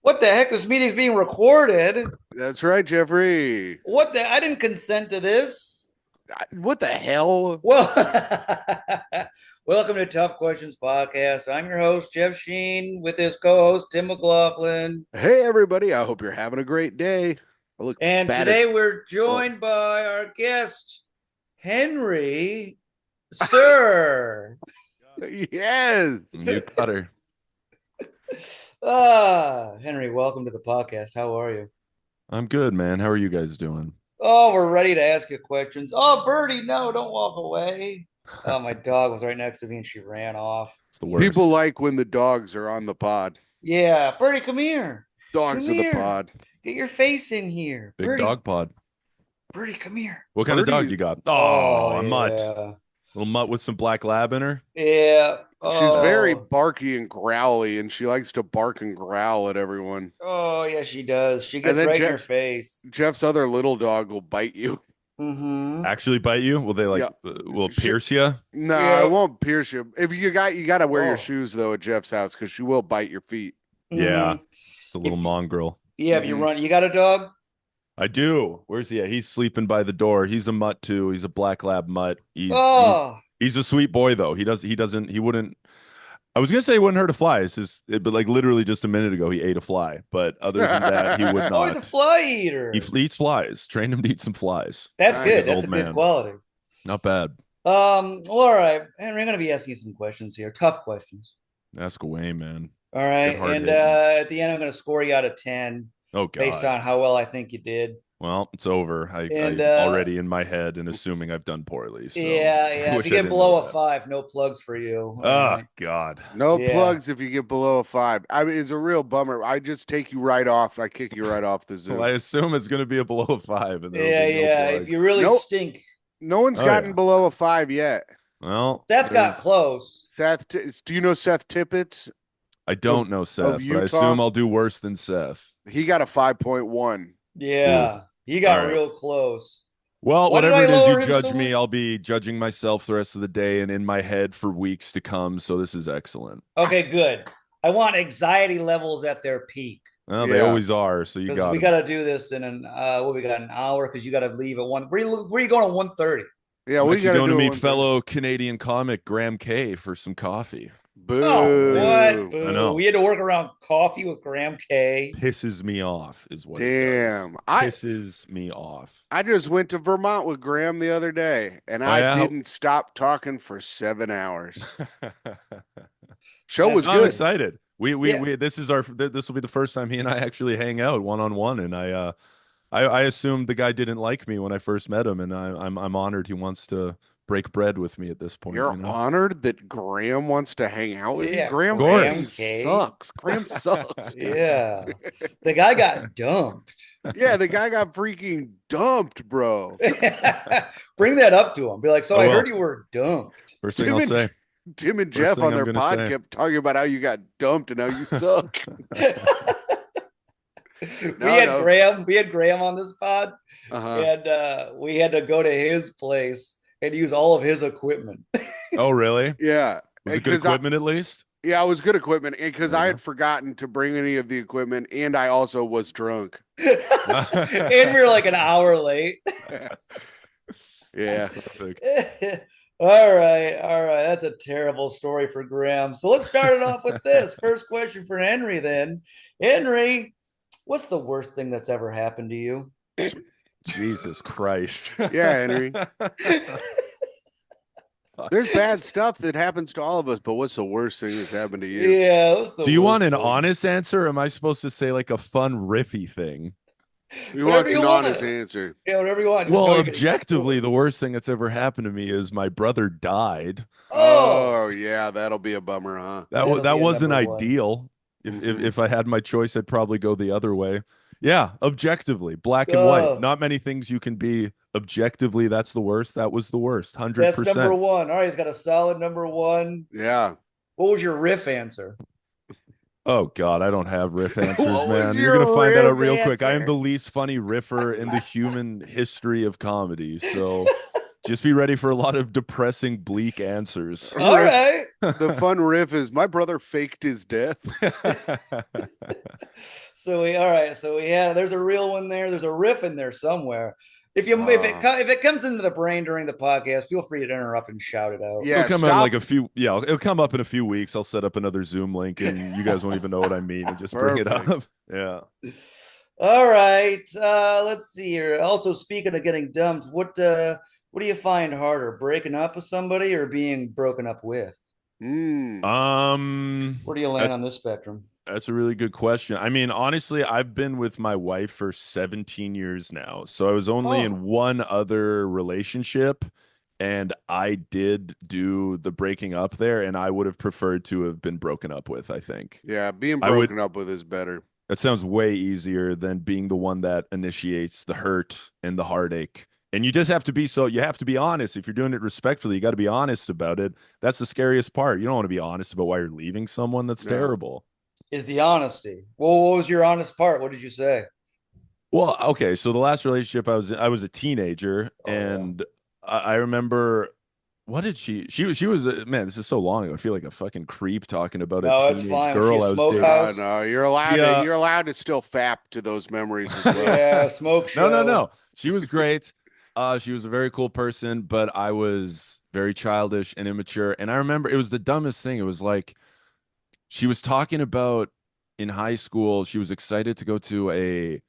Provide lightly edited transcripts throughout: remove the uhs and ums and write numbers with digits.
What the heck? This meeting's being recorded. That's right, Jeffrey. What the? I didn't consent to this. What the hell? Well, welcome to Tough Questions Podcast. I'm your host, Jeff Sheen, with his co host, Tim McLaughlin. Hey, everybody. I hope you're having a great day. I look And bad today as we're fuck. joined by our guest, Henry Sir. Yes. You got her. Henry, welcome to the podcast. How are you? I'm good, man. How are you guys doing? Oh, we're ready to ask you questions. Oh, Birdie, no, don't walk away. Oh, my dog was right next to me and she ran off. It's the worst. People like when the dogs are on the pod. Yeah, Birdie, come here. Dogs Come of the here. pod. Get your face in here. Big Birdie, dog pod. Birdie, come here. What kind of dog Birdie- you got? Oh, a mutt. yeah. Little mutt with some black lab in her. Yeah. She's very Oh. barky and growly, and she likes to bark and growl at everyone. Oh, yeah, she does. She gets then right in your Jeff's- face. Jeff's other little dog will bite you. Mm-hmm. Actually bite you? Will they will it pierce you? No, Yeah. it won't pierce you. If you got to wear Oh. your shoes though at Jeff's house because she will bite your feet. Yeah. Just a little mongrel. Yeah, if you run, you got a dog? I do. Where's he at? He's sleeping by the door. He's a mutt too. He's a black lab mutt. Oh, He's a sweet boy though. He wouldn't. I was gonna say he wouldn't hurt a fly. It's just, but like literally just a minute ago, he ate a fly. But other than that, he would oh, he's not. a fly eater. He eats flies. Trained him to eat some flies. That's Nice. good. That's Old a good man. quality. Not bad. Well, all right. Henry, I'm going to be asking you some questions here. Tough questions. Ask away, man. All right. hard And hitting. at the end, I'm going to score you out of 10 Oh based God. on how well I think you did. Well, it's over. And, I'm already in my head and assuming I've done poorly. So yeah, I yeah. If wish you I get didn't below know a that. 5, no plugs for you. Oh All right. God. No Yeah. plugs if you get below a 5. I mean, it's a real bummer. I just take you right off. I kick you right off the Zoom. Well, I assume it's going to be a below a 5, and there'll Yeah, be no yeah. If plugs. you really Nope. stink. No one's Oh, gotten yeah. below a 5 yet. Well, Seth got there's- close. Seth, do you know Seth Tippett? I don't know Seth, but I Utah? assume I'll do worse than Seth. He got a 5.1. Yeah. He got All right. real close. Well, Why did whatever I it is lower you him judge so me, much? I'll be judging myself the rest of the day and in my head for weeks to come. So this is excellent. Okay, good. I want anxiety levels at their peak. Well, they Yeah. always are. So you Because got we 'em. got to do this in we got an hour because you got to leave at 1. Where you going at 1:30? Yeah, I'm we actually got going to do meet one thing. fellow Canadian comic Graham K for some coffee. Boo. Oh, what? Boo. I know. We had to work around coffee with Graham K. Pisses me off is what Damn. it I does. Pisses me off. I just went to Vermont with Graham the other day, and Oh, I yeah? didn't stop talking for 7 hours. Show That's was I'm good. excited. We Yeah. this will be the first time he and I actually hang out one on one, and I assumed the guy didn't like me when I first met him, and I'm honored he wants to break bread with me at this point. You're you know? honored that Graham wants to hang out with Yeah, you. Graham Graham fucking K. sucks. Graham sucks. Yeah. The guy got dumped. Yeah, the guy got freaking dumped, bro. Bring that up to him. Be like, so I I will. heard you were dumped. First thing Tim I'll and say. Tim and First Jeff thing on I'm their gonna pod say. kept talking about how you got dumped and how you suck. we had no. Graham on this pod, Uh-huh. and we had to go to his place and use all of his equipment. Oh, really? Yeah. Was it good 'Cause I- equipment at least? Yeah, it was good equipment because I Uh-huh. had forgotten to bring any of the equipment and I also was drunk. And we were like an hour late. Yeah. Perfect. All right. That's a terrible story for Graham. So let's start it off with this. First question for Henry then. Henry, what's the worst thing that's ever happened to you? Jesus Christ. Yeah, Henry. There's bad stuff that happens to all of us, but what's the worst thing that's happened to you? Yeah. What's the Do you want worst an thing? honest answer, or am I supposed to say like a fun riffy thing? We Whatever want you an want. honest answer. Yeah, whatever you want. Just know Well, you're gonna- objectively, the worst thing that's ever happened to me is my brother died. Oh, yeah, that'll be a bummer, huh? That'll That be a wasn't number one. ideal. If Mhm. if I had my choice, I'd probably go the other way. Yeah, objectively, black and Oh. white. Not many things you can be objectively. That's the worst. That was the worst. That's number 100%. one. All right, he's got a solid number one. Yeah. What was your riff answer? Oh God, I don't have riff answers, What was man. You're gonna your find that out riff real quick. I am answer? the least funny riffer in the human history of comedy. So Just be ready for a lot of depressing, bleak answers. All Riff- right. The fun riff is my brother faked his death. All right. So there's a real one there. There's a riff in there somewhere. If it comes into the brain during the podcast, feel free to interrupt and shout it out. Yeah, It'll come in stop. like it'll come up in a few weeks. I'll set up another Zoom link and you guys won't even know what I mean and just bring it Perfect. up. Yeah. All right. Let's see here. Also, speaking of getting dumped, what do you find harder, breaking up with somebody or being broken up with? Where do you land on this spectrum? That's a really good question. I mean, honestly, I've been with my wife for 17 years now. So I was only in one other relationship and I did do the breaking up there and I would have preferred to have been broken up with, I think. Yeah, being I would- broken up with is better. That sounds way easier than being the one that initiates the hurt and the heartache. And you just have to you have to be honest. If you're doing it respectfully, you got to be honest about it. That's the scariest part. You don't want to be honest about why you're leaving someone. That's No. terrible. Is the honesty. Well, what was your honest part? What did you say? Well, okay. So the last relationship I was a teenager Oh, yeah. and I remember what did she was man, this is so long ago. I feel like a fucking creep talking about No, a it's teenage fine. girl Was she a I was smoke dating. house? No, you're allowed to still fap to those memories as well. Yeah, smoke show. No. She was great. She was a very cool person, but I was very childish and immature. And I remember it was the dumbest thing. It was like she was talking about in high school, she was excited to go to a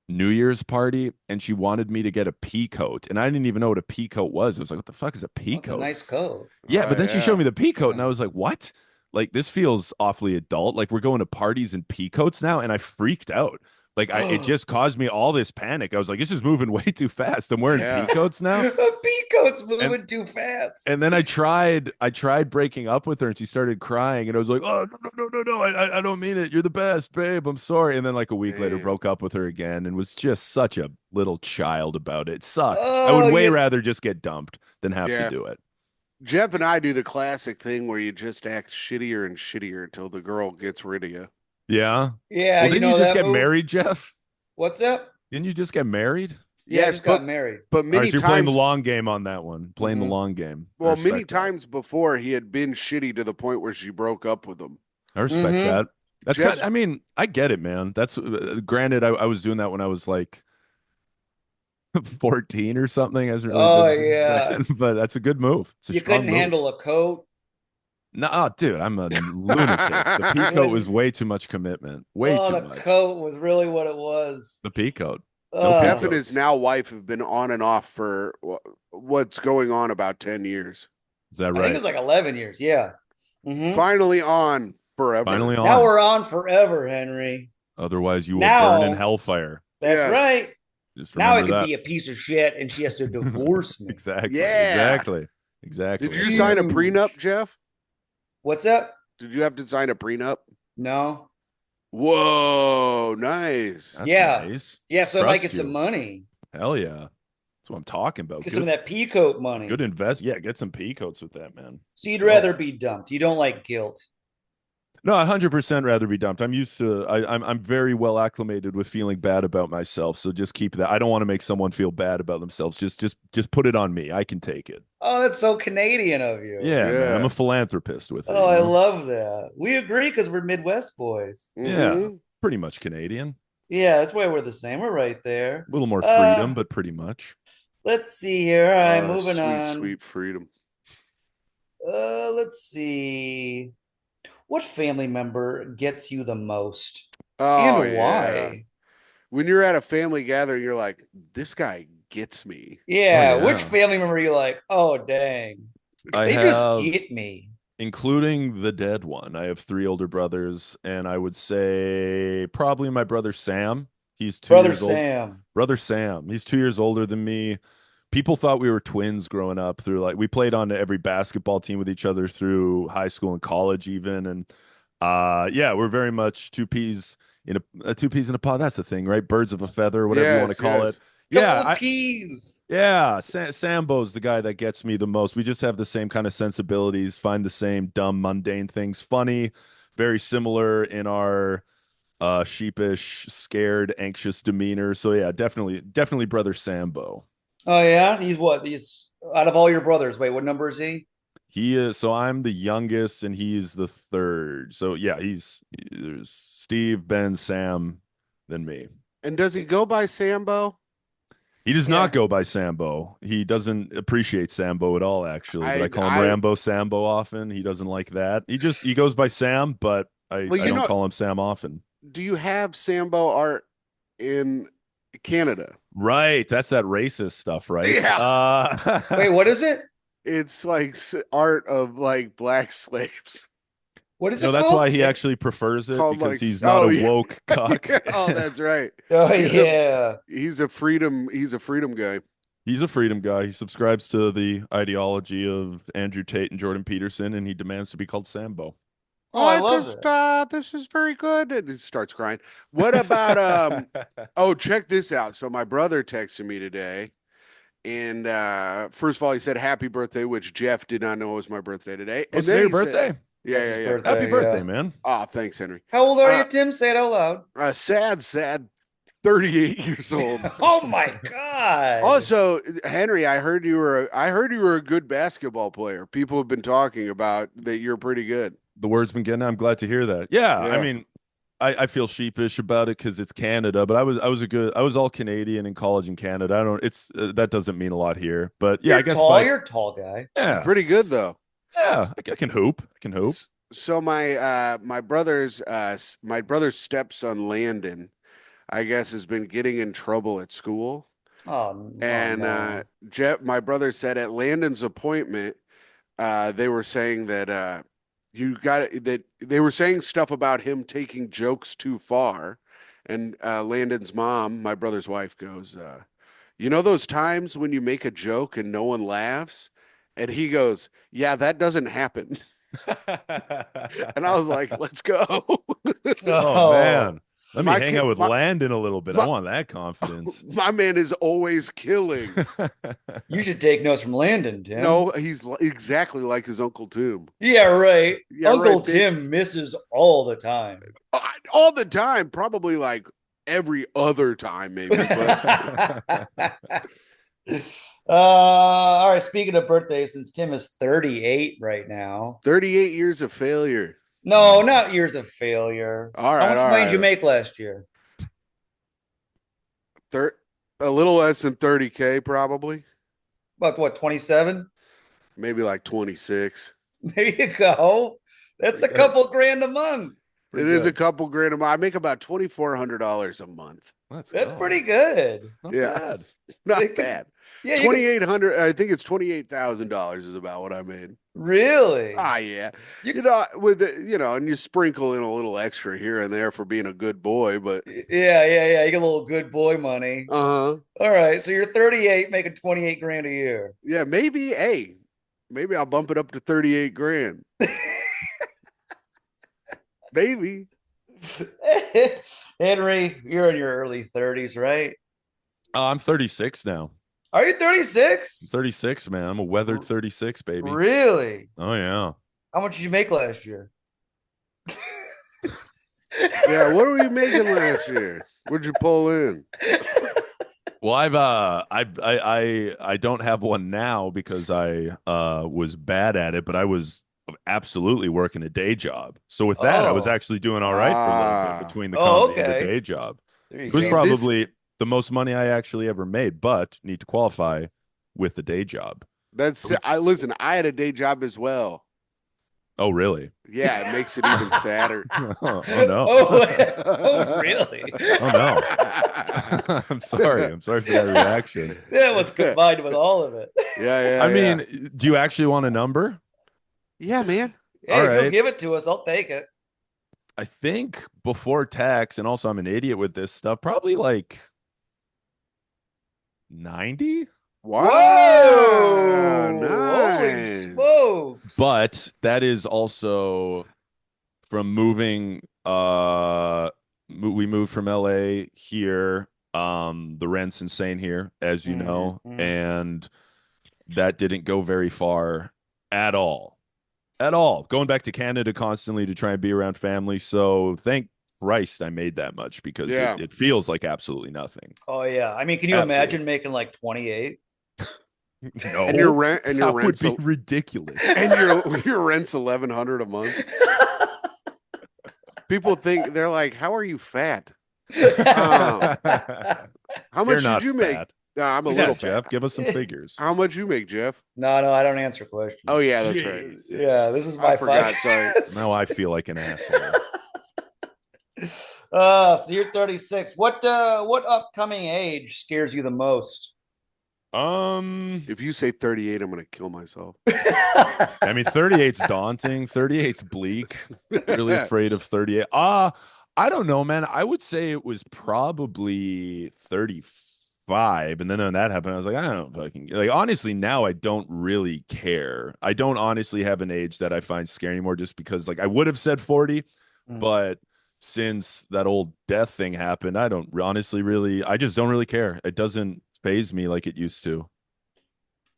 New Year's party and she wanted me to get a pea coat. And I didn't even know what a pea coat was. I was like, what the fuck is a pea That's a coat? nice coat. Yeah, Oh, but then she showed yeah. me the pea coat and I was like, what? Like this feels awfully adult. Like we're going to parties in pea coats now. And I freaked out. Like it just caused me all this panic. I was like, this is moving way too fast. I'm wearing Yeah. pea coats now. A pea coat's moving too fast. And then I tried breaking up with her and she started crying and I was like, oh no, I don't mean it. You're the best, babe. I'm sorry. And then like a week later Damn. broke up with her again and was just such a little child about it. It sucked. I Oh, would way you- rather just get dumped than have Yeah. to do it. Jeff and I do the classic thing where you just act shittier and shittier until the girl gets rid of you. Yeah. Yeah, Well, you didn't know you just that get move? married, Jeff? What's up? Didn't you just get married? Yeah, I Yes, just got but- married. But All right, many so you're playing times, the long game on that one. Playing the Mhm. long game. I well, respect many that. times before he had been shitty to the point where she broke up with him. I respect Mhm. that. That's Jeff's- I mean, I get it, man. That's granted. I was doing that when I was like 14 or something. I wasn't really Oh, good since yeah. then, but that's a good move. It's a You strong couldn't move. handle a coat. No, dude, I'm a lunatic. The peacoat was way too much commitment. Way Oh, too the much. coat was really what it was. The peacoat. Oh, Jeff peacoats. and his now wife have been on and off for what's going on about 10 years. Is that I think right? it's like 11 years. Yeah. Mhm. Finally on forever. Finally on. Now we're on forever, Henry. Otherwise, you will Now- burn in hellfire. That's Yes. right. Just Now I remember could that. be a piece of shit and she has to divorce me. Exactly. Yeah. Exactly. Did you sign a Huge. prenup, Jeff? What's up? Did you have to sign a prenup? No. Whoa, nice. That's Yeah. nice. Yeah, so I might Trust get some you. money. Hell yeah. That's what I'm talking about. Get some of Good, that peacoat money. good invest. Yeah, get some peacoats with that, man. So you'd Let's go. rather be dumped. You don't like guilt. No, 100% rather be dumped. I'm used to. I'm very well acclimated with feeling bad about myself. So just keep that. I don't want to make someone feel bad about themselves. Just put it on me. I can take it. Oh, that's so Canadian of you. Yeah, man. Yeah. I'm a philanthropist with it. Oh, I you know? love that. We agree because we're Midwest boys. Yeah. Mhm. Pretty much Canadian. Yeah, that's why we're the same. We're right there. A little more Uh, freedom, but pretty much. Let's see here. All right, Oh, moving sweet, on. Sweet freedom. Let's see. What family member gets you the most? Oh, And yeah. why? When you're at a family gathering, you're like, this guy gets me. Yeah, which yeah. family member are you like? Oh, dang. I They have, just get me. including the dead one. I have 3 older brothers, and I would say probably my brother Sam. He's 2 Brother years old. Sam. Brother Sam. He's 2 years older than me. People thought we were twins growing up through like we played on every basketball team with each other through high school and college even. And yeah, we're very much two peas in a pod. That's the thing, right? Birds of a feather, whatever you want to Yes, call yes. it. Yeah, Couple of peas. yeah, Sambo's the guy that gets me the most. We just have the same kind of sensibilities, find the same dumb, mundane things funny, very similar in our sheepish, scared, anxious demeanor. So yeah, definitely brother Sambo. Oh yeah, he's what? He's Out of all your brothers, wait, what number is he? He is, so I'm the youngest and he's the third. So yeah, there's Steve, Ben, Sam, then me. And does he go by Sambo? He does Yeah. not go by Sambo. He doesn't appreciate Sambo at all, actually. But I call him I- Rambo Sambo often. He doesn't like that. He goes by Sam, but I Well, you don't know- call him Sam often. Do you have Sambo art in Canada? Right. That's that racist stuff, right? Yeah. Wait, what is it? It's like art of like black slaves. What is no, it that's called? why he actually prefers it Called, because like, he's not oh, a yeah. woke cuck. Oh, that's right. Oh He's a- yeah. He's a freedom guy. He's a freedom guy. He subscribes to the ideology of Andrew Tate and Jordan Peterson, and he demands to be called Sambo. Oh, I love it. This is very good. And he starts crying. What about oh, check this out. So my brother texted me today. And first of all, he said happy birthday, which Jeff did not know was my birthday today. What's then your he said- birthday? yeah, It's yeah, his yeah. birthday. Happy birthday, yeah. man. Oh, thanks, Henry. How old are you, Tim? Say it out loud. Sad, 38 years old. Oh my god. Also, Henry, I heard you were a good basketball player. People have been talking about that you're pretty good. The word's been getting out. I'm glad to hear that. Yeah, Yeah. I mean, I feel sheepish about it because it's Canada, but I was all Canadian in college in Canada. I don't. It's that doesn't mean a lot here, but yeah, you're I guess tall. by- You're a tall guy. yeah, Pretty good though. Yeah, I can hoop. I can hoop. So my brother's stepson Landon, I guess, has been getting in trouble at school. Oh, And no. Jeff, my brother said at Landon's appointment, they were saying that they were saying stuff about him taking jokes too far. And Landon's mom, my brother's wife, goes, you know those times when you make a joke and no one laughs? And he goes, yeah, that doesn't happen. And I was like, let's go. Oh man, let me My hang kid- out with my- Landon a little bit. my- I want that confidence. My man is always killing. You should take notes from Landon, Tim. No, he's exactly like his Uncle Tim. Yeah, right. Yeah, Uncle right, big- Tim misses all the time. All the time, probably like every other time, maybe. But All right. Speaking of birthdays, since Tim is 38 right now. 38 years of failure. No, not years of failure. All right, How much all money did you right. make last year? A little less than 30K, probably. About what, 27? Maybe like 26. There you go. That's a couple grand a month. It is a couple grand a month. I make about $2,400 a month. Let's That's go. pretty good. Not Yeah. bad. Not They could- bad. Yeah, you can- 2,800. I think it's $28,000 is about what I made. Really? Ah, yeah. You- You know, and you sprinkle in a little extra here and there for being a good boy, but Yeah. You get a little good boy money. uh-huh. All right. So you're 38, making 28 grand a year. Yeah, maybe I'll bump it up to 38 grand. Maybe. Henry, you're in your early 30s, right? I'm 36 now. Are you 36? 36, man. I'm a weathered 36, baby. Really? Oh yeah. How much did you make last year? Yeah, what were you making last year? What'd you pull in? Well, I don't have one now because I was bad at it, but I was absolutely working a day job. So with that, I was Oh. actually doing all right for a little Ah. bit between the Oh, comedy and okay. the day job. There you It was go. probably the most money I actually ever made, but need to qualify with the day job. Listen, I had a day job as well. Oh, really? Yeah, it makes it even sadder. Oh no. Oh, really? Oh no. I'm sorry. I'm sorry for that reaction. That was combined with all of it. Yeah, I mean, do you actually want a number? yeah, man. Hey, All if you'll right. give it to us, I'll take it. I think before tax, and also I'm an idiot with this stuff, probably like 90. Wow, Holy nice. smokes. But that is also from moving we moved from LA here. The rent's insane here, as you know, Mhm. and that didn't go very far at all. At all. Going back to Canada constantly to try and be around family. So thank Christ I made that much because Yeah. it feels like absolutely nothing. Oh yeah. I mean, can you Absolutely. imagine making like 28? No, And your rent and your that would rent's be ridiculous. and your rent's 1,100 a month. People think they're like, "How are you fat? How You're much not did you make?" fat. I'm a Yeah, little Jeff, fat. give us some figures. How much you make, Jeff? No, I don't answer questions. Oh yeah, that's right. Jeez. Yeah, this is I my forgot. podcast. Sorry. Now I feel like an asshole. So you're 36. What upcoming age scares you the most? If you say 38, I'm gonna kill myself. I mean, 38's daunting. 38's bleak. Really afraid of 38. I don't know, man. I would say it was probably 35. And then when that happened, I was like, I don't fucking like honestly, now I don't really care. I don't honestly have an age that I find scary anymore just because like I would have said 40, but since that old death thing happened, I don't honestly really I just don't really care. It doesn't phase me like it used to.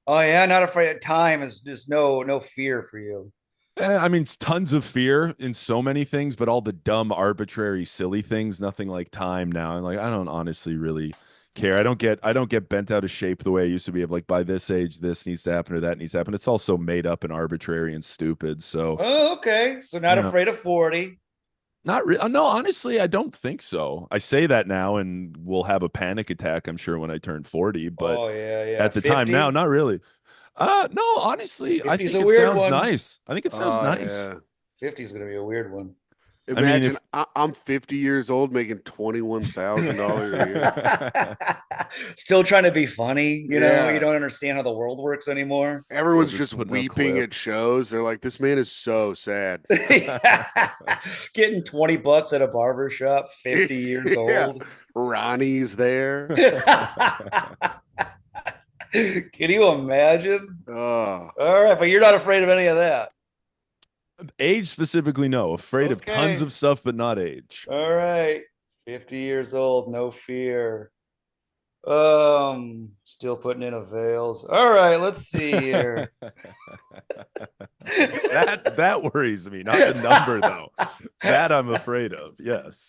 Oh yeah, not afraid of time is just no fear for you. I mean, it's tons of fear in so many things, but all the dumb, arbitrary, silly things, nothing like time now. And like, I don't honestly really care. I don't get bent out of shape the way I used to be of like by this age, this needs to happen or that needs to happen. It's all so made up and arbitrary and stupid. So, Oh, okay. So not Yeah. afraid of 40. not really. No, honestly, I don't think so. I say that now and we'll have a panic attack, I'm sure, when I turn 40, but Oh yeah. at the time 50? now, not really. No, honestly, I 50's think a it weird sounds sounds one. nice. I think it sounds Oh, nice. yeah. 50 is gonna be a weird one. I mean, Imagine I'm 50 years old making $21,000 a year. Still trying to be funny, you know, Yeah. you don't understand how the world works anymore. Everyone's just just putting out weeping at clips. shows. They're like, this man is so sad. Getting 20 bucks at a barber shop, 50 years Yeah. old. Ronnie's there. Can you imagine? Oh, All right, but you're not afraid of any of that. Age specifically, no. Afraid of tons Okay. of stuff, but not age. All right. 50 years old, no fear. Still putting in a veils. All right, let's see here. That worries me, not the number though. That I'm afraid of. Yes.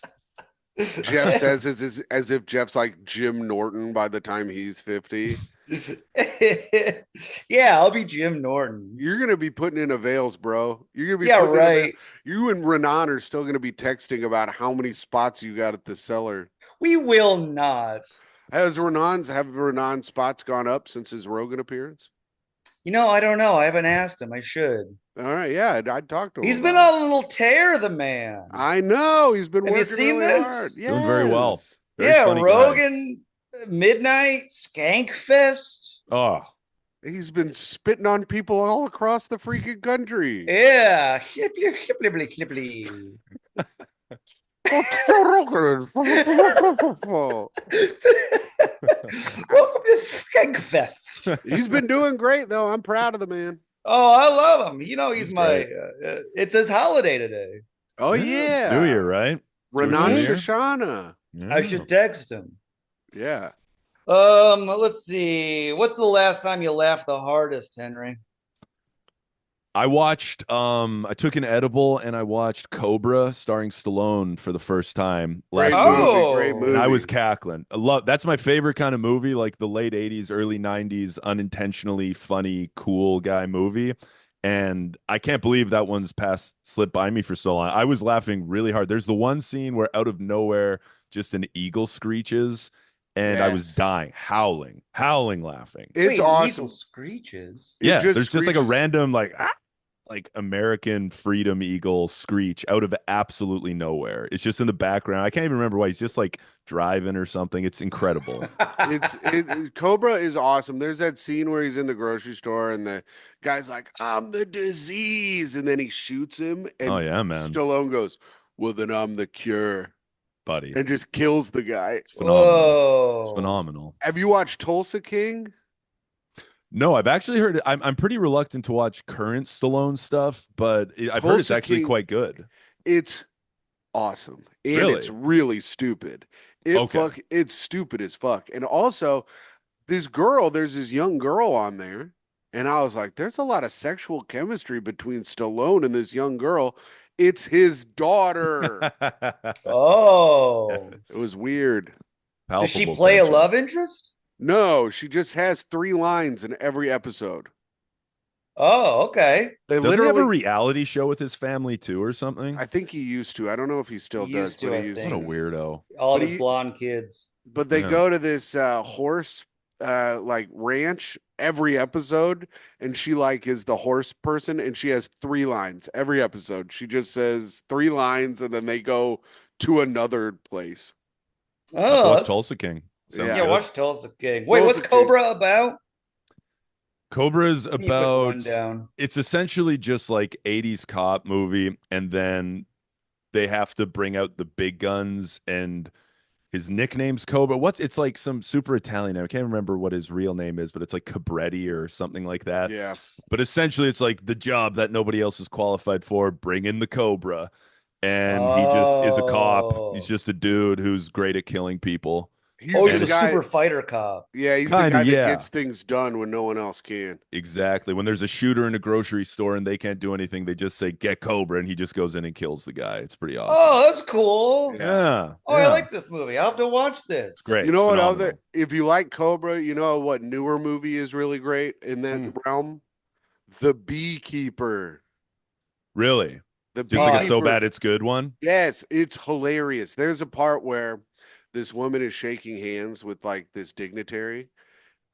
Jeff says as if Jeff's like Jim Norton by the time he's 50. Yeah, I'll be Jim Norton. You're gonna be putting in a veils, bro. You're gonna be Yeah, putting in a veil. right. You and Renan are still gonna be texting about how many spots you got at the cellar. We will not. Have Renan's spots gone up since his Rogan appearance? You know, I don't know. I haven't asked him. I should. All right, yeah, I'd talk to him. He's been about on a little tear, the man. I know he's been Have you working seen really this? hard. Doing very well. Yes. Very Yeah, funny guy. Rogan, Midnight, Skankfest. Oh, He's been spitting on people all across the freaking country. Yeah, clipply, clipply, clipply. Welcome to Skankfest. He's been doing great though. I'm proud of the man. Oh, I love him. You know, he's He's my. great. It's his holiday today. Oh yeah, New Year, right? Renan New Year? Shoshana. I should text him. Yeah. Let's see. What's the last time you laughed the hardest, Henry? I watched I took an edible and I watched Cobra starring Stallone for the first time Great last week. Oh. movie. Great movie. And I was cackling. That's my favorite kind of movie, like the late 80s, early 90s, unintentionally funny, cool guy movie. And I can't believe that one's slipped by me for so long. I was laughing really hard. There's the one scene where out of nowhere, just an eagle screeches, and I was Yes. dying, howling, laughing. It's Wait, awesome. Eagle screeches. It Yeah, just there's just like a screeches. random like American freedom eagle screech out of absolutely nowhere. It's just in the background. I can't even remember why. He's just like driving or something. It's incredible. Cobra is awesome. There's that scene where he's in the grocery store and the guy's like, "I'm the disease," and then he shoots him. And Oh yeah, man, Stallone goes, "Well, then I'm the cure," buddy. and just kills the guy. It's phenomenal. Whoa. It's phenomenal. Have you watched Tulsa King? No, I've actually heard it. I'm pretty reluctant to watch current Stallone stuff, but I've heard it's Tulsa actually King- quite good. It's awesome, and Really? it's really stupid. Okay. It's stupid as fuck. And also, there's this young girl on there, and I was like, there's a lot of sexual chemistry between Stallone and this young girl. It's his daughter. Oh. It was weird. Does she Palpable play a tension. love interest? No, she just has 3 lines in every episode. Oh, okay. They Doesn't he have a literally, reality show with his family too, or something? I think he used to. I don't know if he still He does, used but to, he I used What a think. to. weirdo. All of But his he, blonde kids. but they Yeah. go to this horse like ranch every episode, and she like is the horse person, and she has 3 lines every episode. She just says 3 lines, and then they go to another place. I have to Oh, watch that's, Tulsa King. Sounds Yeah. yeah. good. Watch Tulsa King. Wait, what's Tulsa King. Cobra about? Cobra's Give me a quick about rundown. it's essentially just like 80s cop movie, and then they have to bring out the big guns, and his nickname's Cobra. It's like some super Italian name. I can't remember what his real name is, but it's like Cabretti or something like that. Yeah. But essentially it's like the job that nobody else is qualified for, bring in the Cobra. And he just is a cop. He's Oh, just a dude who's great at killing people. He's oh, the he's a it's- guy. super fighter cop. Yeah, he's the Kinda, guy that yeah. gets things done when no one else can. Exactly. When there's a shooter in a grocery store and they can't do anything, they just say, get Cobra, and he just goes in and kills the guy. It's pretty awesome. Oh, that's cool. Yeah. Oh, I yeah. like this movie. I'll have to watch this. It's great. You know what Phenomenal. other if you like Cobra, you know what newer movie is really great in that Hmm. realm? The Beekeeper. Really? The Just like a so Beekeeper. bad it's good one? Yes, it's hilarious. There's a part where this woman is shaking hands with like this dignitary,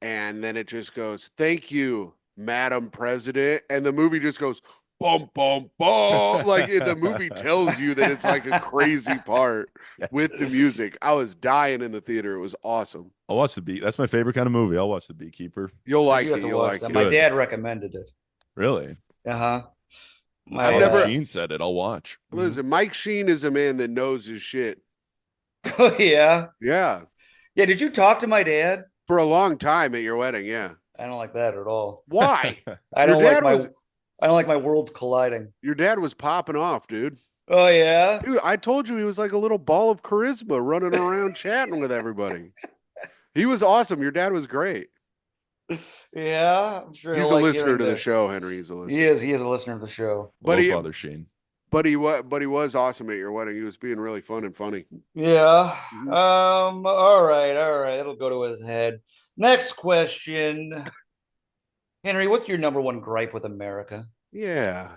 and then it just goes, "Thank you, Madam President," and the movie just goes bum bum bum. Like the movie tells you that it's like a crazy part with the music. I was dying in the theater. It was awesome. I'll watch That's my favorite kind of movie. I'll watch The Beekeeper. You'll like You have it. to You'll watch like that. it. My Good. dad recommended it. Really? Uh-huh. I've Oh, never- Sheen said it. I'll watch. Listen, Mike Sheen is a man that knows his shit. Oh, yeah. Yeah, Yeah, did you talk to my dad? for a long time at your wedding. Yeah. I don't like that at all. Why? I Your don't like dad my was- I don't like my worlds colliding. Your dad was popping off, dude. Oh yeah. Dude, I told you he was like a little ball of charisma running around chatting with everybody. He was awesome. Your dad was great. Yeah. I'm sure He's he'll a like listener hearing to the this. show, Henry. He's a listener. He is a listener of the show. But Hello, he- Father Sheen. But he was awesome at your wedding. He was being really fun and funny. Yeah. Mhm. All right. It'll go to his head. Next question. Henry, what's your number one gripe with America Yeah.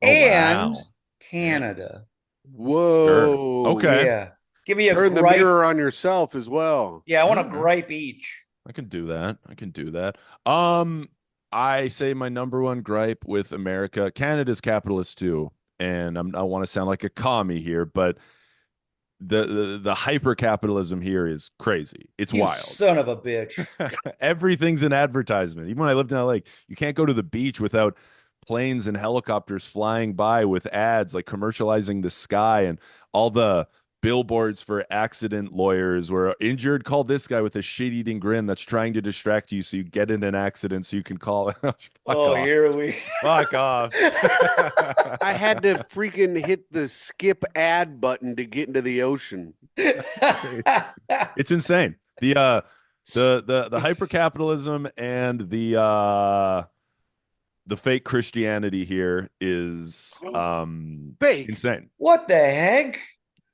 Oh, and wow. Canada? Whoa. Okay. Yeah. Give me a Turn the gripe. mirror on yourself as well. Yeah, I want a Mhm. gripe each. I can do that. I say my number one gripe with America, Canada's capitalist too, and I want to sound like a commie here, but the hyper capitalism here is crazy. It's You wild. son of a bitch. Everything's an advertisement. Even when I lived in LA, you can't go to the beach without planes and helicopters flying by with ads like commercializing the sky, and all the billboards for accident lawyers where injured, call this guy with a shit-eating grin that's trying to distract you so you get in an accident so you can call it. Fuck Oh, off. here we Fuck off. I had to freaking hit the skip ad button to get into the ocean. It's insane. The hyper capitalism and the fake Christianity here is Fake. insane. What the heck?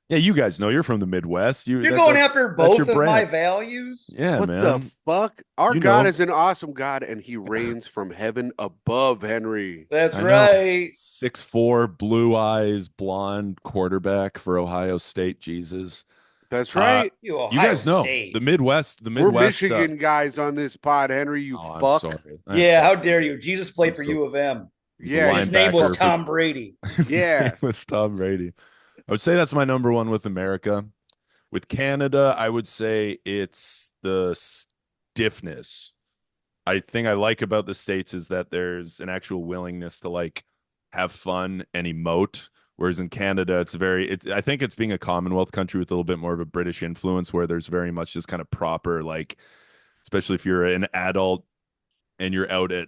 Yeah, you guys know you're from the Midwest. You're going after that's both your of my brand. values? Yeah, What man. the fuck? Our You God know. is an awesome God, and he reigns from heaven above, Henry. That's I know. right. 6'4", blue eyes, blonde quarterback for Ohio State. Jesus, That's right. You Ohio you guys know State. the Midwest. We're Michigan guys on this pod, Henry. You oh, I'm fuck. sorry. I'm Yeah, how sorry. dare you? Jesus played I'm for so- U of M. Yeah, His name was Linebacker for- Tom Brady. His Yeah. name was Tom Brady. I would say that's my number one with America. With Canada, I would say it's the stiffness. I think I like about the States is that there's an actual willingness to like have fun and emote. Whereas in Canada, I think it's being a Commonwealth country with a little bit more of a British influence where there's very much just kind of proper, like, especially if you're an adult and you're out at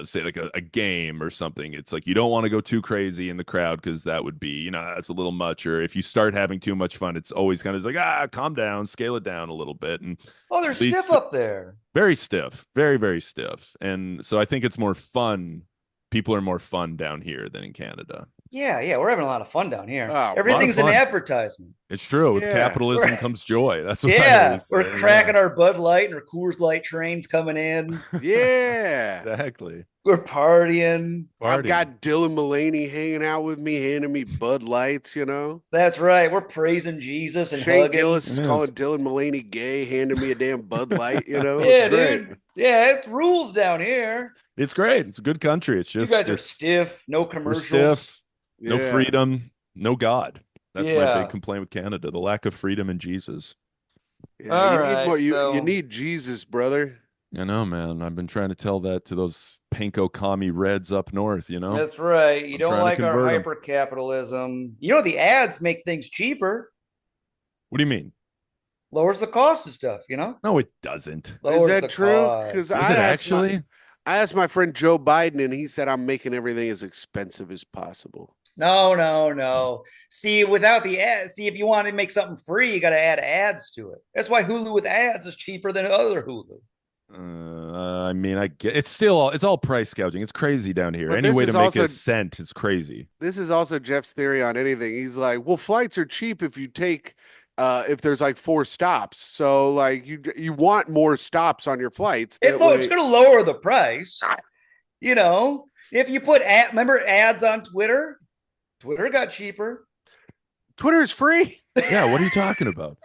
say like a game or something, it's like you don't want to go too crazy in the crowd because that would be, that's a little much. Or if you start having too much fun, it's always kind of like, calm down, scale it down a little bit. And Oh, they're Least- stiff up there. very stiff, very, very stiff. And so I think it's more fun. People are more fun down here than in Canada. Yeah, we're having a lot of fun down here. Oh, a lot of Everything's an fun. advertisement. It's true. With Yeah. capitalism We're- comes joy. That's what I Yeah, always we're say, cracking our Bud Light and our Coors Light trains coming in. Yeah. Exactly. We're partying. I've Party. got Dylan Mullaney hanging out with me, handing me Bud Lights, you know. That's right. We're praising Jesus and Shane hugging. Gillis is It calling is. Dylan Mullaney gay, handing me a damn Bud Light, you know. Yeah, It's great. dude. Yeah, it's rules down here. It's great. It's a good country. It's You just guys are it's stiff, no we're commercials. stiff, no Yeah. freedom, no God. That's my Yeah. big complaint with Canada: the lack of freedom in Jesus. Yeah, All you right, need more. You so- need Jesus, brother. I know, man. I've been trying to tell that to those panko commie Reds up north. You know, That's right. You I'm don't trying to like our convert 'em. hyper capitalism. You know, the ads make things cheaper, what do you mean? lowers the cost of stuff, you know? No, it doesn't. Lowers Is the that true? cost. Because Is I it asked actually? I asked my friend Joe Biden, and he said I'm making everything as expensive as possible. No. See, without the ads, see, if you want to make something free, you got to add ads to it. That's why Hulu with ads is cheaper than other Hulu. I mean, I get it's all price gouging. It's crazy down here. But Any this way to is make also- a cent is crazy. This is also Jeff's theory on anything. He's like, well, flights are cheap if you take if there's like 4 stops. So like you want more stops on your flights. That It's way- going to lower the price. You know, if you put remember ads on Twitter? Twitter got cheaper. Twitter's free. Yeah, what are you talking about?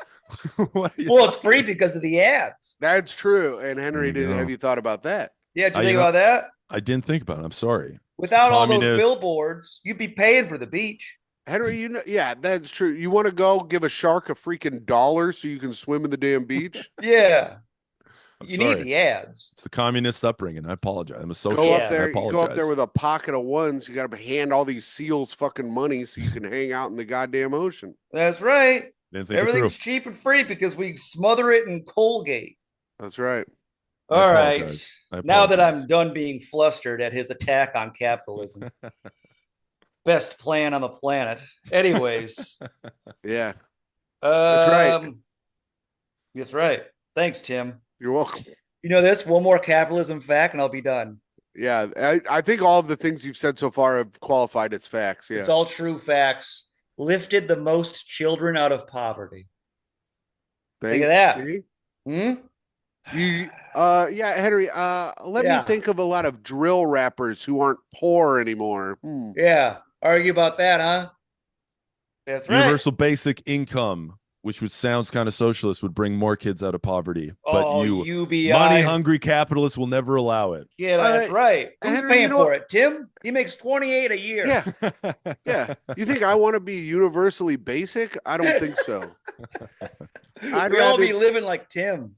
What are you Well, it's talking- free because of the ads. That's true. And Henry, There you have go. you thought about that? Yeah, did you You think know- about that? I didn't think about it. I'm sorry. Without all those Communist. billboards, you'd be paying for the beach. Henry, you know, yeah, that's true. You want to go give a shark a freaking dollar so you can swim in the damn beach? Yeah, I'm you sorry. need the ads. It's the communist upbringing. I apologize. I'm a socialist. Go Yeah. up there, I you go up apologize. there with a pocket of ones. You got to hand all these seals fucking money so you can hang out in the goddamn ocean. That's right. Didn't think it through. Everything's cheap and free because we smother it in Colgate. That's right. I All right. apologize. I Now that apologize. I'm done being flustered at his attack on capitalism, best plan on the planet. Anyways, Yeah, That's right. That's right. Thanks, Tim. you're welcome. You know this? One more capitalism fact, and I'll be done. Yeah, I think all of the things you've said so far have qualified as facts. Yeah. It's all true facts. Lifted the most children out of poverty. Think of that. See? Hmm? You, yeah, Henry, let Yeah. me think of a lot of drill rappers who aren't poor anymore. Hmm. Yeah. Argue about that, huh? That's right. Universal basic income, which would sounds kind of socialist, would bring more kids out of poverty. But Oh, you UBI. money hungry capitalists will never allow it. Yeah, that's right. Who's Henry, paying you know for what- it? Tim? He makes 28 a year. Yeah, yeah. You think I want to be universally basic? I don't think so. I'd we all rather be living like Tim.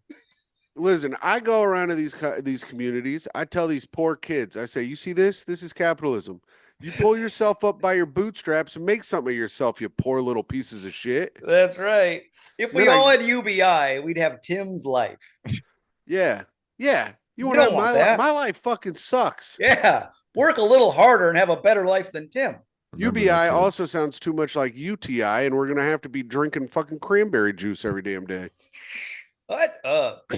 listen. I go around to these communities. I tell these poor kids. I say, "You see this? This is capitalism. You pull yourself up by your bootstraps and make something of yourself. You poor little pieces of shit." That's right. If we Then I- all had UBI, we'd have Tim's life. Yeah, yeah. You You want to don't have want my life? that. My life fucking sucks. Yeah. Work a little harder and have a better life than Tim. Remember UBI that, kids. also sounds too much like UTI, and we're gonna have to be drinking fucking cranberry juice every damn day. What up?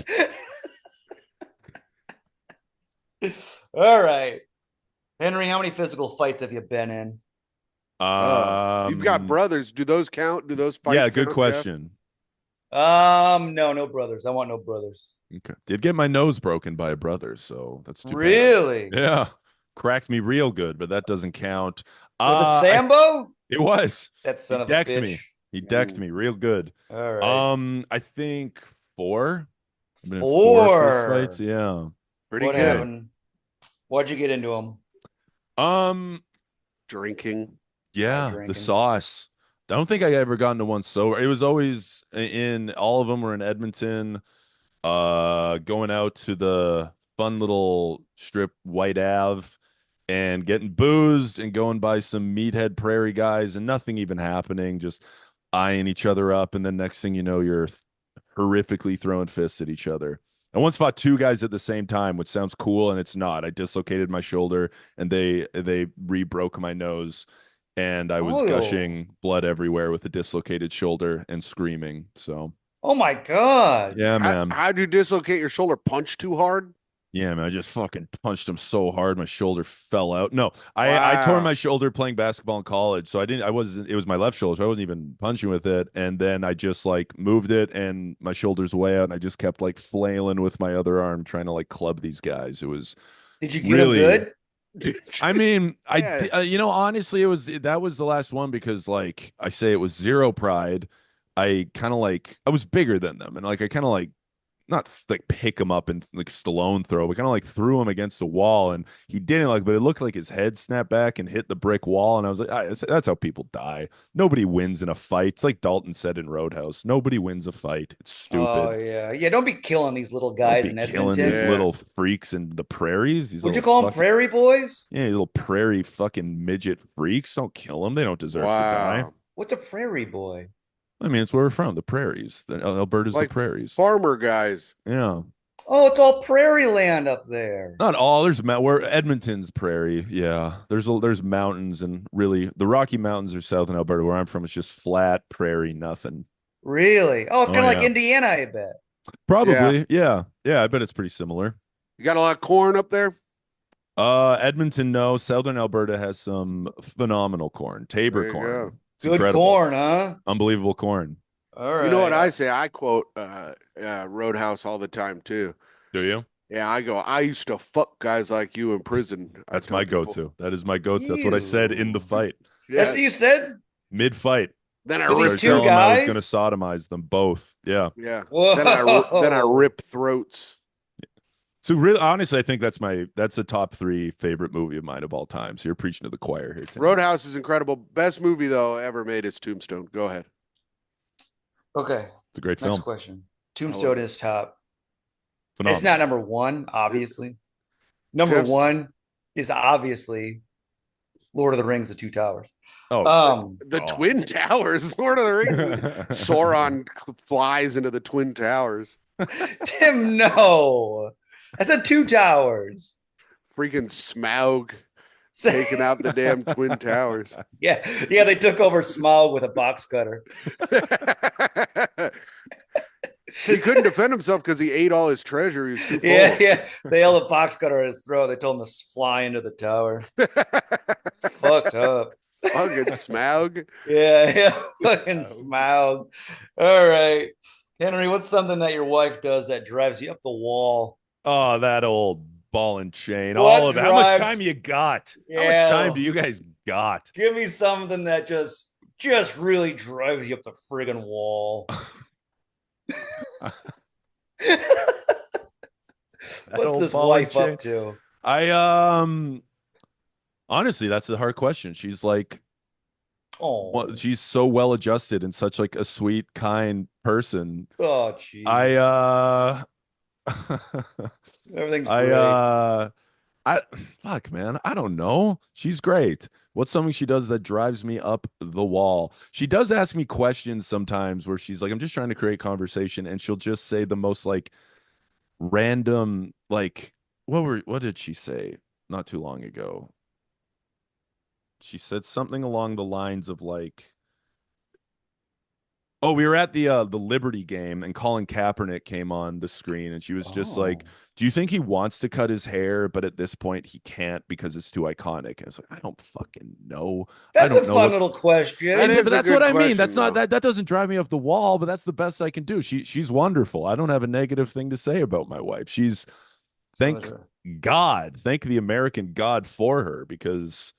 All right. Henry, how many physical fights have you been in? You've got brothers. Do those count? Do those fights? Yeah, good count, Jeff? question. No brothers. I want no brothers. Okay. Did get my nose broken by a brother, so that's too bad. Really? Yeah. Cracked me real good, but that doesn't count. Was I- it Sambo? it was. That son He of a decked bitch. me. He decked Ooh. me real good. All right. I think 4. I've been in 4 fist fights. Yeah. Pretty What good. happened? What'd you get into them? Drinking. Yeah, the drinking. sauce. I don't think I ever got into one sober. It was always in all of them were in Edmonton. Going out to the fun little strip White Ave and getting boozed and going by some meathead prairie guys and nothing even happening, just eyeing each other up, and then next thing you know, you're horrifically throwing fists at each other. I once fought 2 guys at the same time, which sounds cool, and it's not. I dislocated my shoulder, and they re-broke my nose, and I was Oh. gushing blood everywhere with a dislocated shoulder and screaming. So Oh my god. yeah, man. How'd you dislocate your shoulder? Punch too hard? Yeah, man, I just fucking punched him so hard my shoulder fell out. No, I tore my Wow. shoulder playing basketball in college. So it was my left shoulder, so I wasn't even punching with it. And then I just like moved it and my shoulder's way out and I just kept like flailing with my other arm trying to like club these guys. It was Did you get him really good? I mean, Yeah. you know, honestly, that was the last one because, like, I say it was zero pride. I kind of like I was bigger than them, and like I kind of like not like pick him up and like Stallone throw, but kind of like threw him against the wall, and he didn't like, but it looked like his head snapped back and hit the brick wall, and I was like, that's how people die. Nobody wins in a fight. It's like Dalton said in Roadhouse. Nobody wins a fight. It's Oh stupid. yeah, yeah. Don't be killing these little Don't guys be in killing these Edmonton. Yeah. little freaks in the prairies. These Would you little call them fucking prairie boys? yeah, you little prairie fucking midget freaks. Don't kill them. They don't deserve to die. Wow. What's a prairie boy? I mean, it's where we're from, the prairies. Alberta's the Like prairies. farmer guys. Yeah. Oh, it's all prairie land up there. Not all. Where Edmonton's prairie. Yeah. There's mountains and really the Rocky Mountains are south in Alberta. Where I'm from, it's just flat prairie, nothing. Really? Oh, it's Oh kind of like yeah. Indiana, I bet. Probably. Yeah. Yeah. I bet it's pretty similar. You got a lot of corn up there? Edmonton, no. Southern Alberta has some phenomenal corn. Tabor There you corn. go. It's Good incredible. corn, huh? Unbelievable corn. All right. You know what I say? I quote Roadhouse all the time too. Do you? Yeah, I used to fuck guys like you in prison. I That's tell my people. go-to. That is my go-to. That's what I said in the You. fight. Yeah. That's what you said? Mid-fight. Then I So these rip two Tell 'em I was guys? going to sodomize them both. Yeah. Yeah. Whoa. Then I rip throats. So really, honestly, I think that's a top 3 favorite movie of mine of all time. So you're preaching to the choir here. Tim. Roadhouse is incredible. Best movie though ever made is Tombstone. Go ahead. Okay. It's a great Next film. question. Tombstone is top. Phenomenal. It's not number one, obviously. Number Jeff's- one is obviously Lord of the Rings: The Two Towers. Oh, The Oh. Twin Towers, Lord of the Rings. Sauron flies into the Twin Towers. Tim, no. I said Two Towers. Freaking Smaug taking out the damn Twin Towers. Yeah, yeah, they took over Smaug with a box cutter. He couldn't defend himself because he ate all his treasure. He was too full. Yeah, yeah. They held a box cutter at his throat. They told him to fly into the tower. Fucked up. Fucking Smaug. Yeah, yeah. Fucking Smaug. All right. Henry, what's something that your wife does that drives you up the wall? Oh, that old ball and chain. What All of it. How much drives- time you got? How Yeah. much time do you guys got? Give me something that just really drives you up the friggin' wall. What's old this ball and wife chain. up to? I honestly, that's a hard question. She's like Oh, she's so well adjusted and such like a sweet, kind person. oh, geez. I Everything's I great. I fuck man, I don't know. She's great. What's something she does that drives me up the wall? She does ask me questions sometimes where she's like, I'm just trying to create conversation, and she'll just say the most like random, like what did she say not too long ago? She said something along the lines of like, oh, we were at the Liberty game and Colin Kaepernick came on the screen and she was just like, Oh. do you think he wants to cut his hair, but at this point he can't because it's too iconic? And it's like, I don't fucking know. I That's a don't know fun what- little question. That Yeah, is but a that's good what I mean. question, That's not though. that doesn't drive me up the wall, but that's the best I can do. She's wonderful. I don't have a negative thing to say about my wife. She's thank God, thank the American God for her because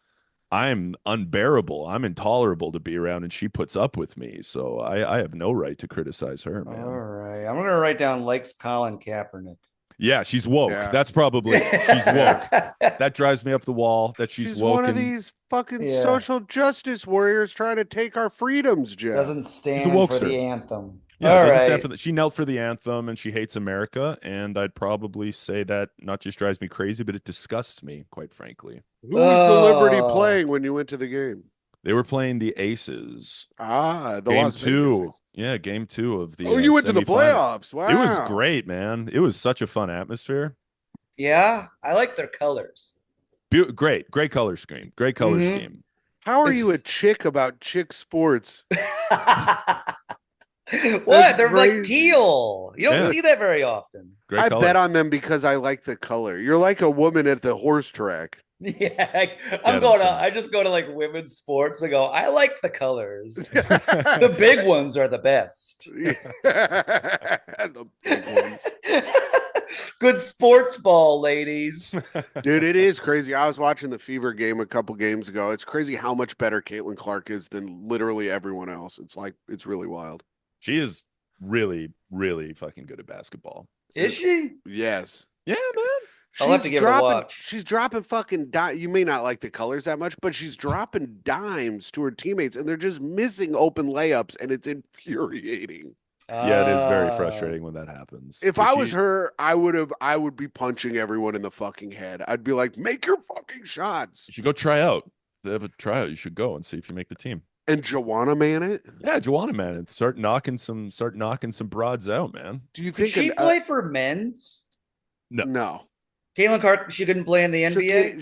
I'm unbearable. I'm intolerable to be around, and she puts up with me. So I have no right to criticize her, man. All right. I'm gonna write down likes Colin Kaepernick. Yeah, she's woke. Yeah. That's probably it. She's woke. That drives me up the wall. That she's woke. one of and these fucking Yeah. social justice warriors trying to take our freedoms, Jeff. Doesn't stand for wokester. the anthem. Yeah, All doesn't stand right. for she knelt for the anthem, and she hates America. And I'd probably say that not just drives me crazy, but it disgusts me, quite frankly. Who was the Liberty Oh. playing when you went to the game? They were playing the Aces. The Game Las Vegas 2. Aces. Yeah, game 2 of the Oh, you went to the semifinal. playoffs. Wow. It was great, man. It was such a fun atmosphere. Yeah, I like their colors. Great color scheme. Great color Mhm. scheme. How are It's- you a chick about chick sports? What? That's They're like crazy. teal. You don't Yeah. see that very often. Great I color. bet on them because I like the color. You're like a woman at the horse track. Yeah, Get 'em, going to. Tim. I just go to like women's sports. I go. I like the colors. The big ones are the best. The big ones. Good sports ball, ladies. Dude, it is crazy. I was watching the Fever game a couple games ago. It's crazy how much better Caitlin Clark is than literally everyone else. It's really wild. She is really, really fucking good at basketball. Is she? Yes. Yeah, man. I'll have to give it a watch. She's dropping fucking you may not like the colors that much, but she's dropping dimes to her teammates and they're just missing open layups and it's infuriating. Yeah, it is very frustrating when that happens. If But I was her, I would be punching everyone in the fucking head. I'd be like, make your fucking shots. you should go try out. They have a tryout. You should go and see if you make the team. And Joanna man it? Yeah, Joanna, man, and start knocking some broads out, man. Do you Could think she play for men's? No. Caitlin Clark, she couldn't play in the NBA.